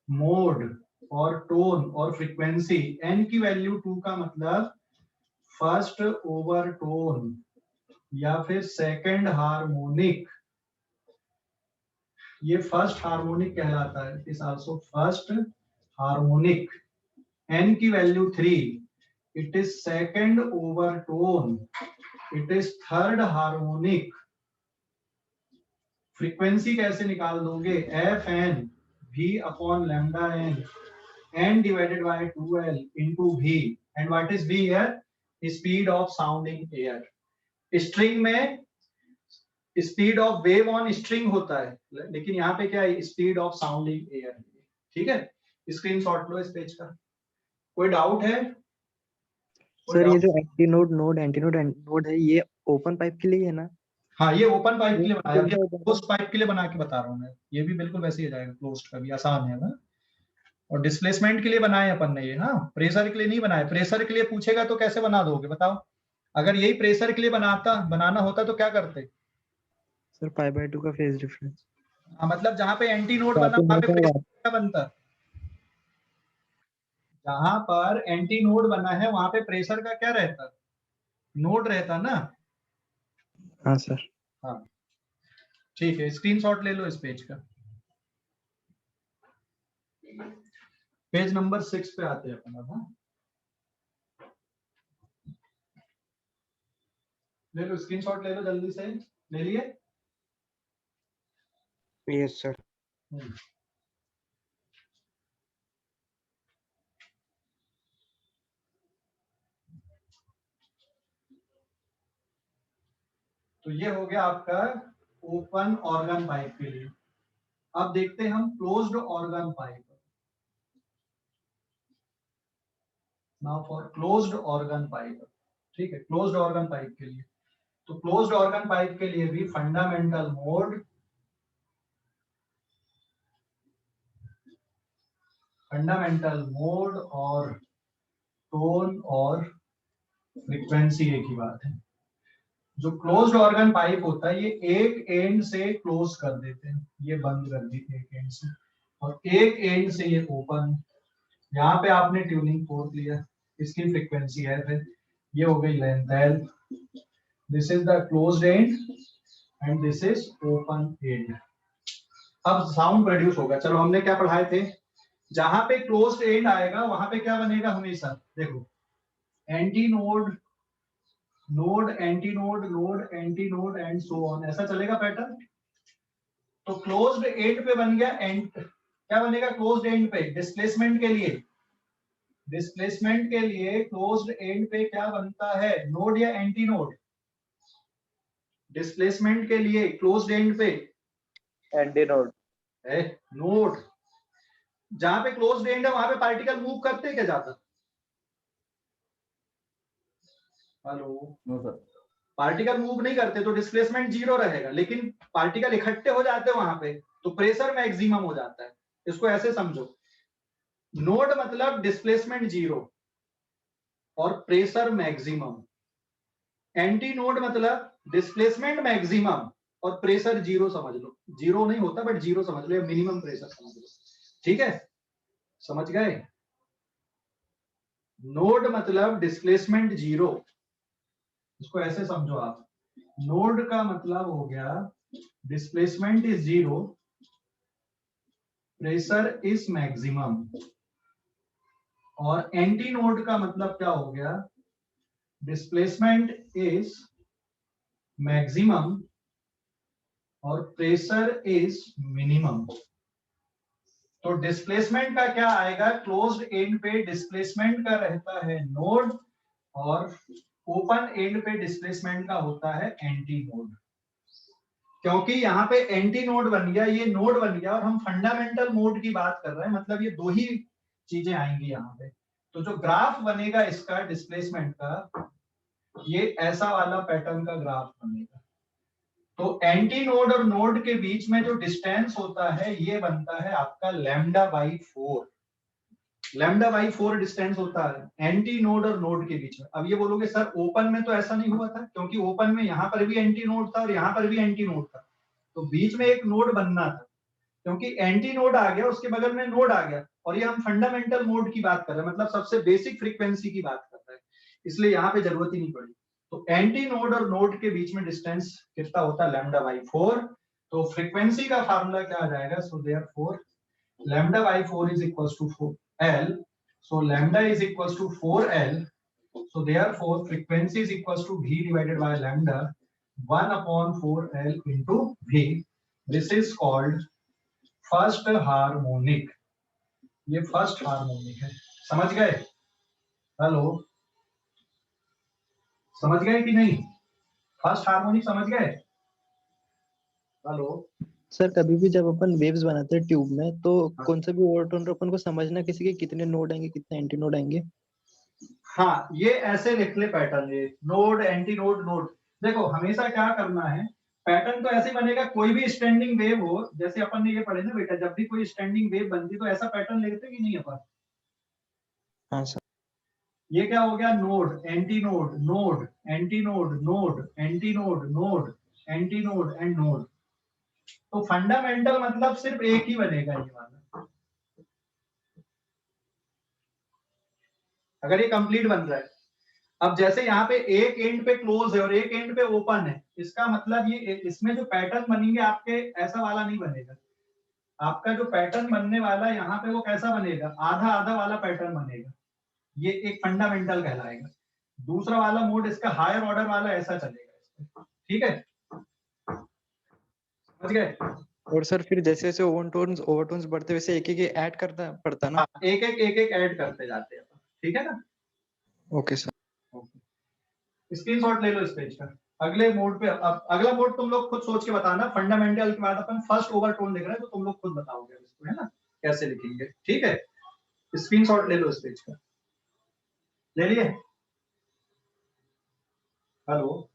Speaker 1: मोड और टोन और फ्रीक्वेंसी। n की वैल्यू 2 का मतलब फर्स्ट ओवर टोन या फिर सेकंड हार्मोनिक, ये फर्स्ट हार्मोनिक कहलाता है, it is also first harmonic. n की value 3, it is second overtone, it is third harmonic. Frequency कैसे निकाल दोगे? F N v upon lambda N, n divided by 2l into v, and what is v here? Speed of sounding air. String में speed of wave on string होता है, लेकिन यहाँ पे क्या है? Speed of sounding air. ठीक है, स्क्रीनशॉट लो इस पेज का। कोई डाउट है?
Speaker 7: सर ये जो एंटीनोड है ये ओपन पाइप के लिए है ना?
Speaker 1: हाँ, ये ओपन पाइप के लिए बनाया,
Speaker 7: ये तो
Speaker 1: क्लोज्ड पाइप के लिए बना के बता रहा हूँ मैं। ये भी बिल्कुल वैसे ही जाएगा, क्लोज्ड का भी आसान है ना। और डिस्प्लेसमेंट के लिए बनाए अपन ने ये, हाँ, प्रेशर के लिए नहीं बनाया। प्रेशर के लिए पूछेगा तो कैसे बना दोगे बताओ? अगर यही प्रेशर के लिए बनाना होता तो क्या करते?
Speaker 7: सर π/2 का फेज डिफरेंस।
Speaker 1: हाँ, मतलब जहां पे एंटी नोड बना वहां पे प्रेशर क्या बनता? जहां पर एंटी नोड बना है वहां पे प्रेशर का क्या रहता? नोड रहता ना।
Speaker 7: हाँ सर।
Speaker 1: हाँ ठीक है, स्क्रीनशॉट ले लो इस पेज का। पेज नंबर 6 पे आते हैं अपन अब। हाँ, ले लो स्क्रीनशॉट, ले लो जल्दी से। ले लिए?
Speaker 2: Yes sir.
Speaker 1: तो ये हो गया आपका ओपन ऑर्गन पाइप के लिए। अब देखते हैं हम closed organ pipe. Now for closed organ pipe. ठीक है, क्लोज्ड ऑर्गन पाइप के लिए, तो क्लोज्ड ऑर्गन पाइप के लिए भी फंडामेंटल मोड और टोन और फ्रीक्वेंसी एक ही बात है। जो क्लोज्ड ऑर्गन पाइप होता है ये एक एंड से क्लोज कर देते हैं, ये बंद कर दी एक एंड से, और एक एंड से ये ओपन। यहाँ पे आपने ट्यूनिंग फोर्क लिया, इसकी फ्रीक्वेंसी है, फिर ये हो गई length L. This is the closed end and this is open and. अब साउंड प्रोड्यूस होगा। चलो हमने क्या पढ़ाए थे? जहां पे क्लोज्ड एंड आएगा वहां पे क्या बनेगा हमेशा? देखो, anti node, node antinode, node anti node and so on, ऐसा चलेगा पैटर्न। तो क्लोज्ड एंड पे बन गया एंड, क्या बनेगा क्लोज्ड एंड पे? डिस्प्लेसमेंट के लिए, डिस्प्लेसमेंट के लिए क्लोज्ड एंड पे क्या बनता है? नोड या एंटी नोड? डिस्प्लेसमेंट के लिए क्लोज्ड एंड पे
Speaker 6: एंटीनोड।
Speaker 1: नोड। जहां पे क्लोज्ड एंड है वहां पे पार्टिकल मूव करते क्या ज्यादा? Hello,
Speaker 6: no sir.
Speaker 1: Particle move नहीं करते तो डिस्प्लेसमेंट जीरो रहेगा, लेकिन पार्टिकल इकट्ठे हो जाते हैं वहां पे तो प्रेशर मैक्सिमम हो जाता है। इसको ऐसे समझो, नोड मतलब डिस्प्लेसमेंट जीरो और प्रेशर मैक्सिमम, एंटी नोड मतलब डिस्प्लेसमेंट मैक्सिमम और प्रेशर जीरो समझ लो। जीरो नहीं होता बट जीरो समझ लो, या मिनिमम प्रेशर समझ लो। ठीक है, समझ गए? नोड मतलब डिस्प्लेसमेंट जीरो, इसको ऐसे समझो आप। नोड का मतलब हो गया displacement is zero, pressure is maximum, और एंटी नोड का मतलब क्या हो गया? डिस्प्लेसमेंट इज मैक्सिमम और प्रेशर इज मिनिमम। तो डिस्प्लेसमेंट का क्या आएगा? क्लोज्ड एंड पे डिस्प्लेसमेंट का रहता है नोड, और ओपन एंड पे डिस्प्लेसमेंट का होता है एंटी नोड। क्योंकि यहाँ पे एंटी नोड बन गया, ये नोड बन गया, और हम फंडामेंटल मोड की बात कर रहे हैं, मतलब ये दो ही चीजें आएंगी यहाँ पे। तो जो ग्राफ बनेगा इसका डिस्प्लेसमेंट का, ये ऐसा वाला पैटर्न का ग्राफ बनेगा। तो एंटी नोड और नोड के बीच में जो डिस्टेंस होता है ये बनता है आपका λ/4। λ/4 डिस्टेंस होता है एंटी नोड और नोड के बीच में। अब ये बोलोगे सर ओपन में तो ऐसा नहीं हुआ था, क्योंकि ओपन में यहाँ पर भी एंटी नोड था और यहाँ पर भी एंटी नोड था, तो बीच में एक नोड बनना था। क्योंकि एंटी नोड आ गया उसके बगल में नोड आ गया, और ये हम फंडामेंटल मोड की बात कर रहे हैं, मतलब सबसे बेसिक फ्रीक्वेंसी की बात कर रहे हैं, इसलिए यहाँ पे जरूरत ही नहीं पड़ी। तो एंटी नोड और नोड के बीच में डिस्टेंस कितना होता है λ/4। तो फ्रीक्वेंसी का फार्मूला क्या आ जाएगा, so therefore λ/4 is equals to 4L, so lambda is equals to 4L, so therefore frequency is equals to V divided by lambda 1/4L into V. This is called first harmonic. ये फर्स्ट हार्मोनिक है, समझ गए? हेलो, समझ गए कि नहीं? फर्स्ट हार्मोनिक समझ गए? हेलो
Speaker 7: सर कभी भी जब अपन वेव्स बनाते हैं ट्यूब में, तो कौन सा भी ओवरटोन अपन को समझना किसी के कितने नोड आएंगे, कितने एंटी नोड आएंगे।
Speaker 1: हाँ, ये ऐसे लिख ले पैटर्न, ये नोड एंटी नोड नोड। देखो हमेशा क्या करना है, पैटर्न तो ऐसे बनेगा, कोई भी स्टैंडिंग वेव हो, जैसे अपन ने ये पढ़े ना बेटा, जब भी कोई स्टैंडिंग वेव बनती तो ऐसा पैटर्न लिखते कि नहीं अपन?
Speaker 7: हाँ सर।
Speaker 1: ये क्या हो गया, node antinode node antinode node antinode node anti node and node. तो फंडामेंटल मतलब सिर्फ एक ही बनेगा ये वाला, अगर ये कंप्लीट बन रहा है। अब जैसे यहाँ पे एक एंड पे क्लोज है और एक एंड पे ओपन है, इसका मतलब ये इसमें जो पैटर्न बनेंगे आपके ऐसा वाला नहीं बनेगा। आपका जो पैटर्न बनने वाला है यहाँ पे वो कैसा बनेगा, आधा आधा वाला पैटर्न बनेगा, ये एक फंडामेंटल कहलाएगा। दूसरा वाला मोड इसका हायर ऑर्डर वाला ऐसा चलेगा, ठीक है? समझ गए?
Speaker 7: और सर फिर जैसे जैसे ओवरटोन्स बढ़ते वैसे एक एक ऐड करना पड़ता ना।
Speaker 1: एक एक ऐड करते जाते हैं, ठीक है ना?
Speaker 7: Okay sir.
Speaker 1: स्क्रीनशॉट ले लो इस पेज का। अगले मोड पे, अब अगला मोड तुम लोग खुद सोच के बताना। फंडामेंटल के बाद अपन फर्स्ट ओवरटोन लिख रहे हैं, तो तुम लोग खुद बताओगे इसको, है ना, कैसे लिखेंगे, ठीक है? स्क्रीनशॉट ले लो इस पेज का, ले लिए? हेलो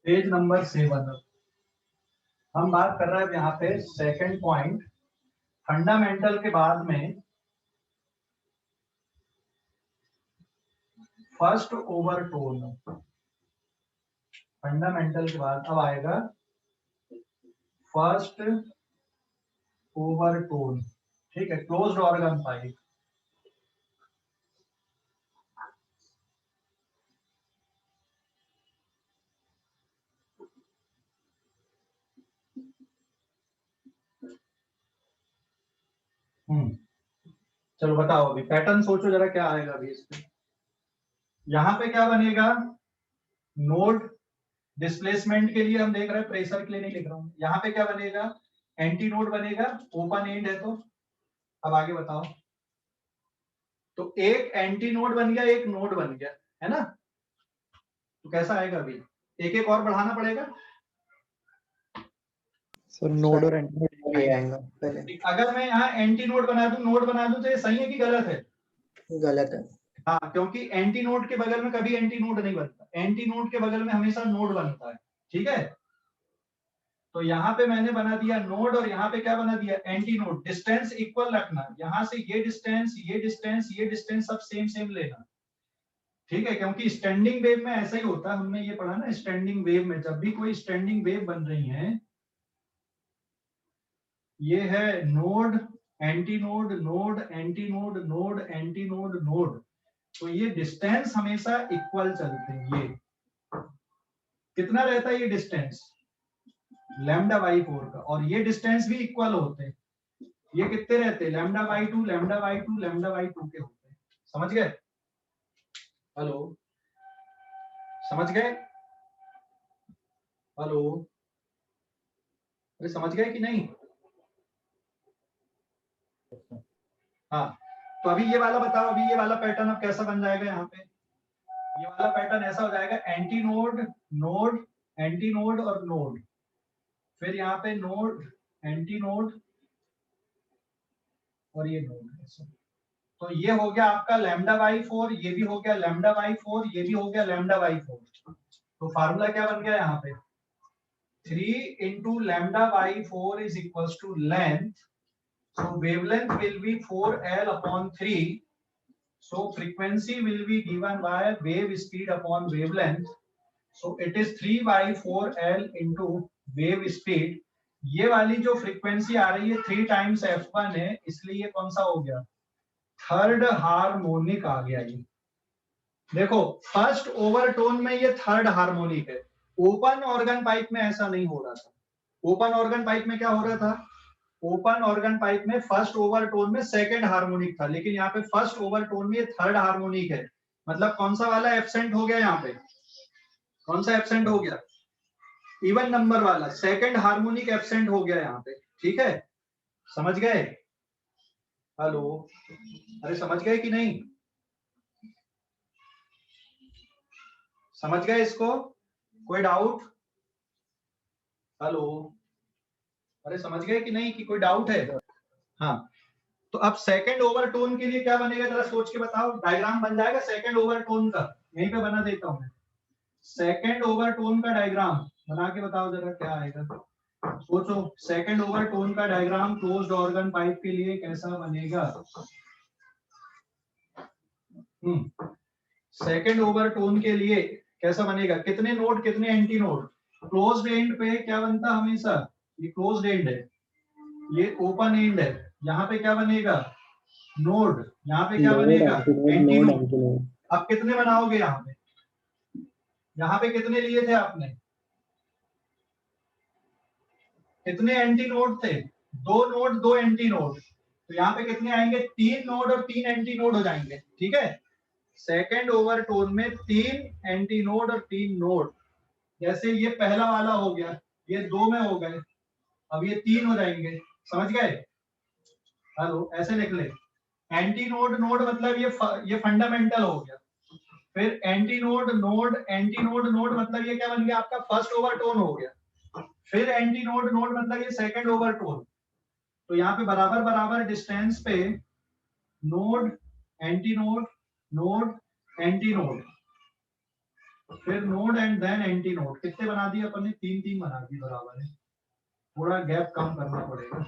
Speaker 1: पेज नंबर 7 हम बात कर रहे हैं यहाँ पे सेकंड पॉइंट, फंडामेंटल के बाद में फर्स्ट ओवरटोन। फंडामेंटल के बाद अब आएगा फर्स्ट ओवरटोन, ठीक है? Closed organ pipe. चलो बताओ, अभी पैटर्न सोचो जरा, क्या आएगा अभी इस पे? यहाँ पे क्या बनेगा, नोड डिस्प्लेसमेंट के लिए हम देख रहे हैं, प्रेशर के लिए नहीं लिख रहा हूँ। यहाँ पे क्या बनेगा, एंटी नोड बनेगा, ओपन एंड है तो। अब आगे बताओ, तो एक एंटी नोड बन गया, एक नोड बन गया, है ना? तो कैसा आएगा अभी, एक एक और बढ़ाना पड़ेगा।
Speaker 7: सर नोड और एंटी नोड
Speaker 5: ये आएगा पहले।
Speaker 1: अगर मैं यहाँ एंटी नोड बना दूं, नोड बना दूं, तो ये सही है कि गलत है?
Speaker 5: गलत है।
Speaker 1: हाँ, क्योंकि एंटी नोड के बगल में कभी एंटी नोड नहीं बनता, एंटी नोड के बगल में हमेशा नोड बनता है, ठीक है? तो यहाँ पे मैंने बना दिया नोड, और यहाँ पे क्या बना दिया, एंटी नोड। डिस्टेंस इक्वल रखना, यहाँ से ये डिस्टेंस ये डिस्टेंस ये डिस्टेंस सब सेम सेम लेना, ठीक है? क्योंकि स्टैंडिंग वेव में ऐसा ही होता है, हमने ये पढ़ा ना, स्टैंडिंग वेव में जब भी कोई स्टैंडिंग वेव बन रही है, ये है node antinode node antinode node antinode node, तो ये डिस्टेंस हमेशा इक्वल चलते हैं। ये कितना रहता है ये डिस्टेंस, λ/4 का, और ये डिस्टेंस भी इक्वल होते हैं। ये कितने रहते हैं, λ/2 λ/2 λ/2 के होते हैं। समझ गए? हेलो, समझ गए? हेलो, अरे समझ गए कि नहीं? हाँ, तो अभी ये वाला बताओ, अभी ये वाला पैटर्न अब कैसा बन जाएगा यहाँ पे? ये वाला पैटर्न ऐसा हो जाएगा, anti node node anti node और नोड, फिर यहाँ पे नोड एंटी नोड और ये नोड, ऐसा, तो ये हो गया आपका λ/4, ये भी हो गया λ/4, ये भी हो गया λ/4। तो फार्मूला क्या बन गया यहाँ पे, 3 into λ/4 is equals to length. So wavelength will be 4L upon 3. So frequency will be given by wave speed upon wavelength. So it is 3/4L into wave speed. ये वाली जो फ्रीक्वेंसी आ रही है 3 times f1 है, इसलिए ये कौन सा हो गया, थर्ड हार्मोनिक आ गया। ये देखो फर्स्ट ओवरटोन में ये थर्ड हार्मोनिक है, ओपन ऑर्गन पाइप में ऐसा नहीं हो रहा था। ओपन ऑर्गन पाइप में क्या हो रहा था, ओपन ऑर्गन पाइप में फर्स्ट ओवरटोन में सेकंड हार्मोनिक था, लेकिन यहाँ पे फर्स्ट ओवरटोन में ये थर्ड हार्मोनिक है। मतलब कौन सा वाला एब्सेंट हो गया, यहाँ पे कौन सा एब्सेंट हो गया, इवन नंबर वाला सेकंड हार्मोनिक एब्सेंट हो गया यहाँ पे। ठीक है, समझ गए? हेलो, अरे समझ गए कि नहीं, समझ गए इसको? कोई डाउट? हेलो, अरे समझ गए कि नहीं, कि कोई डाउट है? हाँ, तो अब सेकंड ओवरटोन के लिए क्या बनेगा, जरा सोच के बताओ। डायग्राम बन जाएगा सेकंड ओवरटोन का, यहीं पे बना देता हूं मैं। सेकंड ओवरटोन का डायग्राम बना के बताओ जरा क्या आएगा। सोचो, सेकंड ओवरटोन का डायग्राम क्लोज्ड ऑर्गन पाइप के लिए कैसा बनेगा। सेकंड ओवरटोन के लिए कैसा बनेगा, कितने नोड कितने एंटी नोड। क्लोज्ड एंड पे क्या बनता हमेशा, ये क्लोज्ड एंड है, ये ओपन एंड है, यहाँ पे क्या बनेगा, नोड, यहाँ पे क्या बनेगा, एंटी नोड। अब कितने बनाओगे यहाँ पे कितने लिए थे आपने, कितने एंटी नोड थे, 2 नोड 2 एंटी नोड, तो यहाँ पे कितने आएंगे, 3 नोड और 3 एंटी नोड हो जाएंगे। ठीक है, सेकेंड ओवरटोन में 3 एंटी नोड और 3 नोड। जैसे ये पहला वाला हो गया, ये 2 में हो गए, अब ये 3 हो जाएंगे। समझ गए? हेलो, ऐसे लिख ले, एंटी नोड नोड मतलब ये फंडामेंटल हो गया, फिर anti node node antinode node मतलब ये क्या बन गया आपका, फर्स्ट ओवरटोन हो गया, फिर एंटी नोड नोड मतलब ये सेकंड ओवरटोन। तो यहाँ पे बराबर बराबर डिस्टेंस पे node antinode node antinode, फिर node and then antinode. कितने बना दिए अपन ने, 3 बना दिए, बराबर है। थोड़ा गैप कम करना पड़ेगा।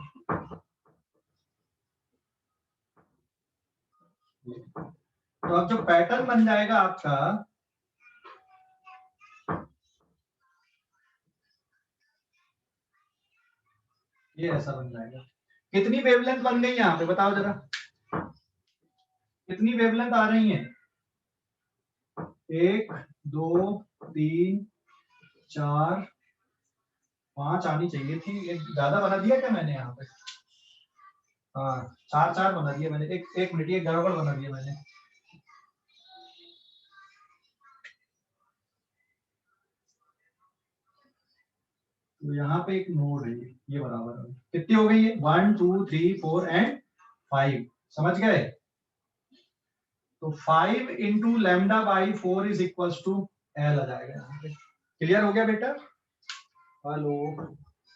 Speaker 1: तो अब जो पैटर्न बन जाएगा आपका, ये ऐसा बन जाएगा। कितनी वेवलेंथ बन गई यहाँ पे बताओ जरा, कितनी वेवलेंथ आ रही है, 1 2 3 4 5 आनी चाहिए थी, एक ज्यादा बना दिया क्या मैंने यहाँ पे, हाँ 4 बना दिया मैंने, एक मिनट, ये गड़बड़ बना दिया मैंने। तो यहाँ पे एक नोड है, ये बराबर है, कितनी हो गई है, 1 2 3 4 एंड 5। समझ गए? तो 5 into λ/4 is equal to L आ जाएगा यहाँ पे। क्लियर हो गया बेटा? हेलो,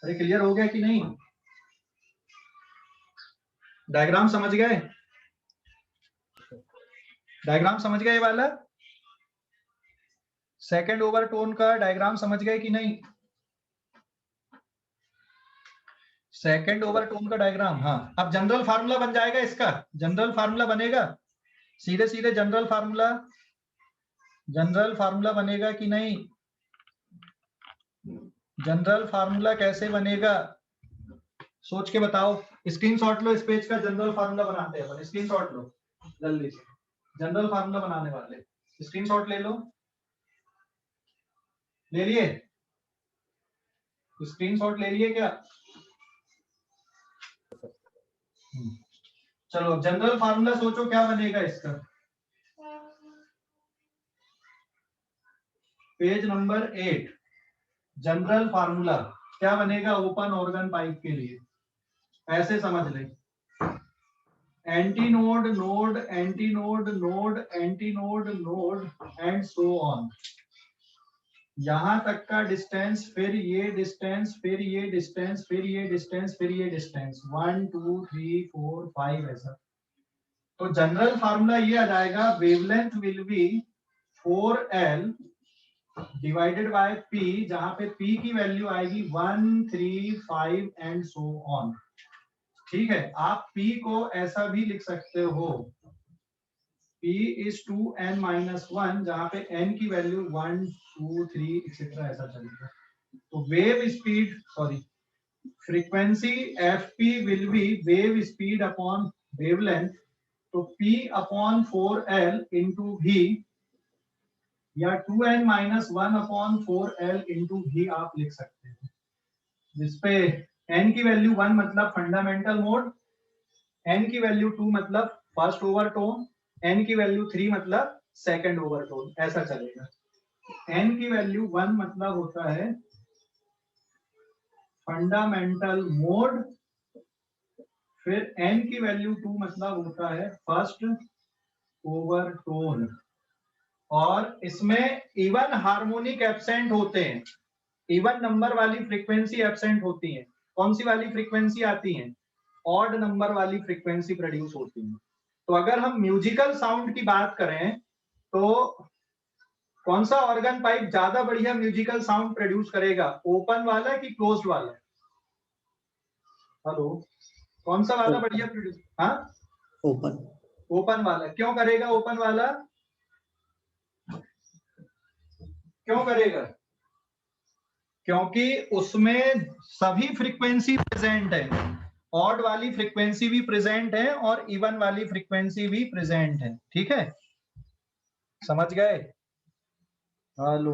Speaker 1: अरे क्लियर हो गया कि नहीं? डायग्राम समझ गए? डायग्राम समझ गए वाला, सेकंड ओवरटोन का डायग्राम समझ गए कि नहीं? सेकंड ओवरटोन का डायग्राम, हाँ। अब जनरल फार्मूला बन जाएगा इसका, जनरल फार्मूला बनेगा, सीधे सीधे जनरल फार्मूला बनेगा कि नहीं? जनरल फार्मूला कैसे बनेगा, सोच के बताओ। स्क्रीनशॉट लो, इस पेज का जनरल फार्मूला बनाते हैं, स्क्रीनशॉट लो जल्दी से, जनरल फार्मूला बनाने वाले, स्क्रीनशॉट ले लो। ले लिए? स्क्रीनशॉट ले लिए क्या? चलो जनरल फार्मूला सोचो क्या बनेगा इसका, पेज नंबर 8। जनरल फार्मूला क्या बनेगा ओपन ऑर्गन पाइप के लिए, ऐसे समझ ले, anti node node antinode node antinode node and so on, यहां तक का डिस्टेंस, फिर ये डिस्टेंस, फिर ये डिस्टेंस, फिर ये डिस्टेंस, फिर ये डिस्टेंस, 1 2 3 4 5 ऐसा। तो जनरल फार्मूला ये आ जाएगा, wavelength will be 4L divided by P, जहां पे P की वैल्यू आएगी 1, 3, 5 एंड सो ऑन। ठीक है, आप P को ऐसा भी लिख सकते हो, P is 2n-1, जहां पे n की वैल्यू 1, 2, 3 एक्सेट्रा ऐसा चलेगा। तो wave speed sorry frequency fp will be wave speed upon wavelength, तो p upon 4l into v या 2n-1 upon 4l into v आप लिख सकते हैं, जिसपे n की वैल्यू 1 मतलब फंडामेंटल मोड, n की वैल्यू 2 मतलब फर्स्ट ओवरटोन, n की वैल्यू 3 मतलब सेकंड ओवरटोन, ऐसा चलेगा। n की वैल्यू 1 मतलब होता है फंडामेंटल मोड, फिर n की वैल्यू 2 मतलब होता है फर्स्ट ओवरटोन। और इसमें इवन हार्मोनिक एब्सेंट होते हैं, इवन नंबर वाली फ्रीक्वेंसी एब्सेंट होती है। कौन सी वाली फ्रीक्वेंसी आती है? ऑड नंबर वाली फ्रीक्वेंसी प्रोड्यूस होती है। तो अगर हम म्यूजिकल साउंड की बात करें तो कौन सा ऑर्गन पाइप ज्यादा बढ़िया म्यूजिकल साउंड प्रोड्यूस करेगा, ओपन वाला कि क्लोज्ड वाला? हेलो, कौन सा वाला बढ़िया प्रोड्यूस? हाँ,
Speaker 5: ओपन।
Speaker 1: ओपन वाला। क्यों करेगा ओपन वाला? क्यों करेगा? क्योंकि उसमें सभी फ्रीक्वेंसी प्रेजेंट है, ऑड वाली फ्रीक्वेंसी भी प्रेजेंट है और इवन वाली फ्रीक्वेंसी भी प्रेजेंट है। ठीक है, समझ गए? हेलो।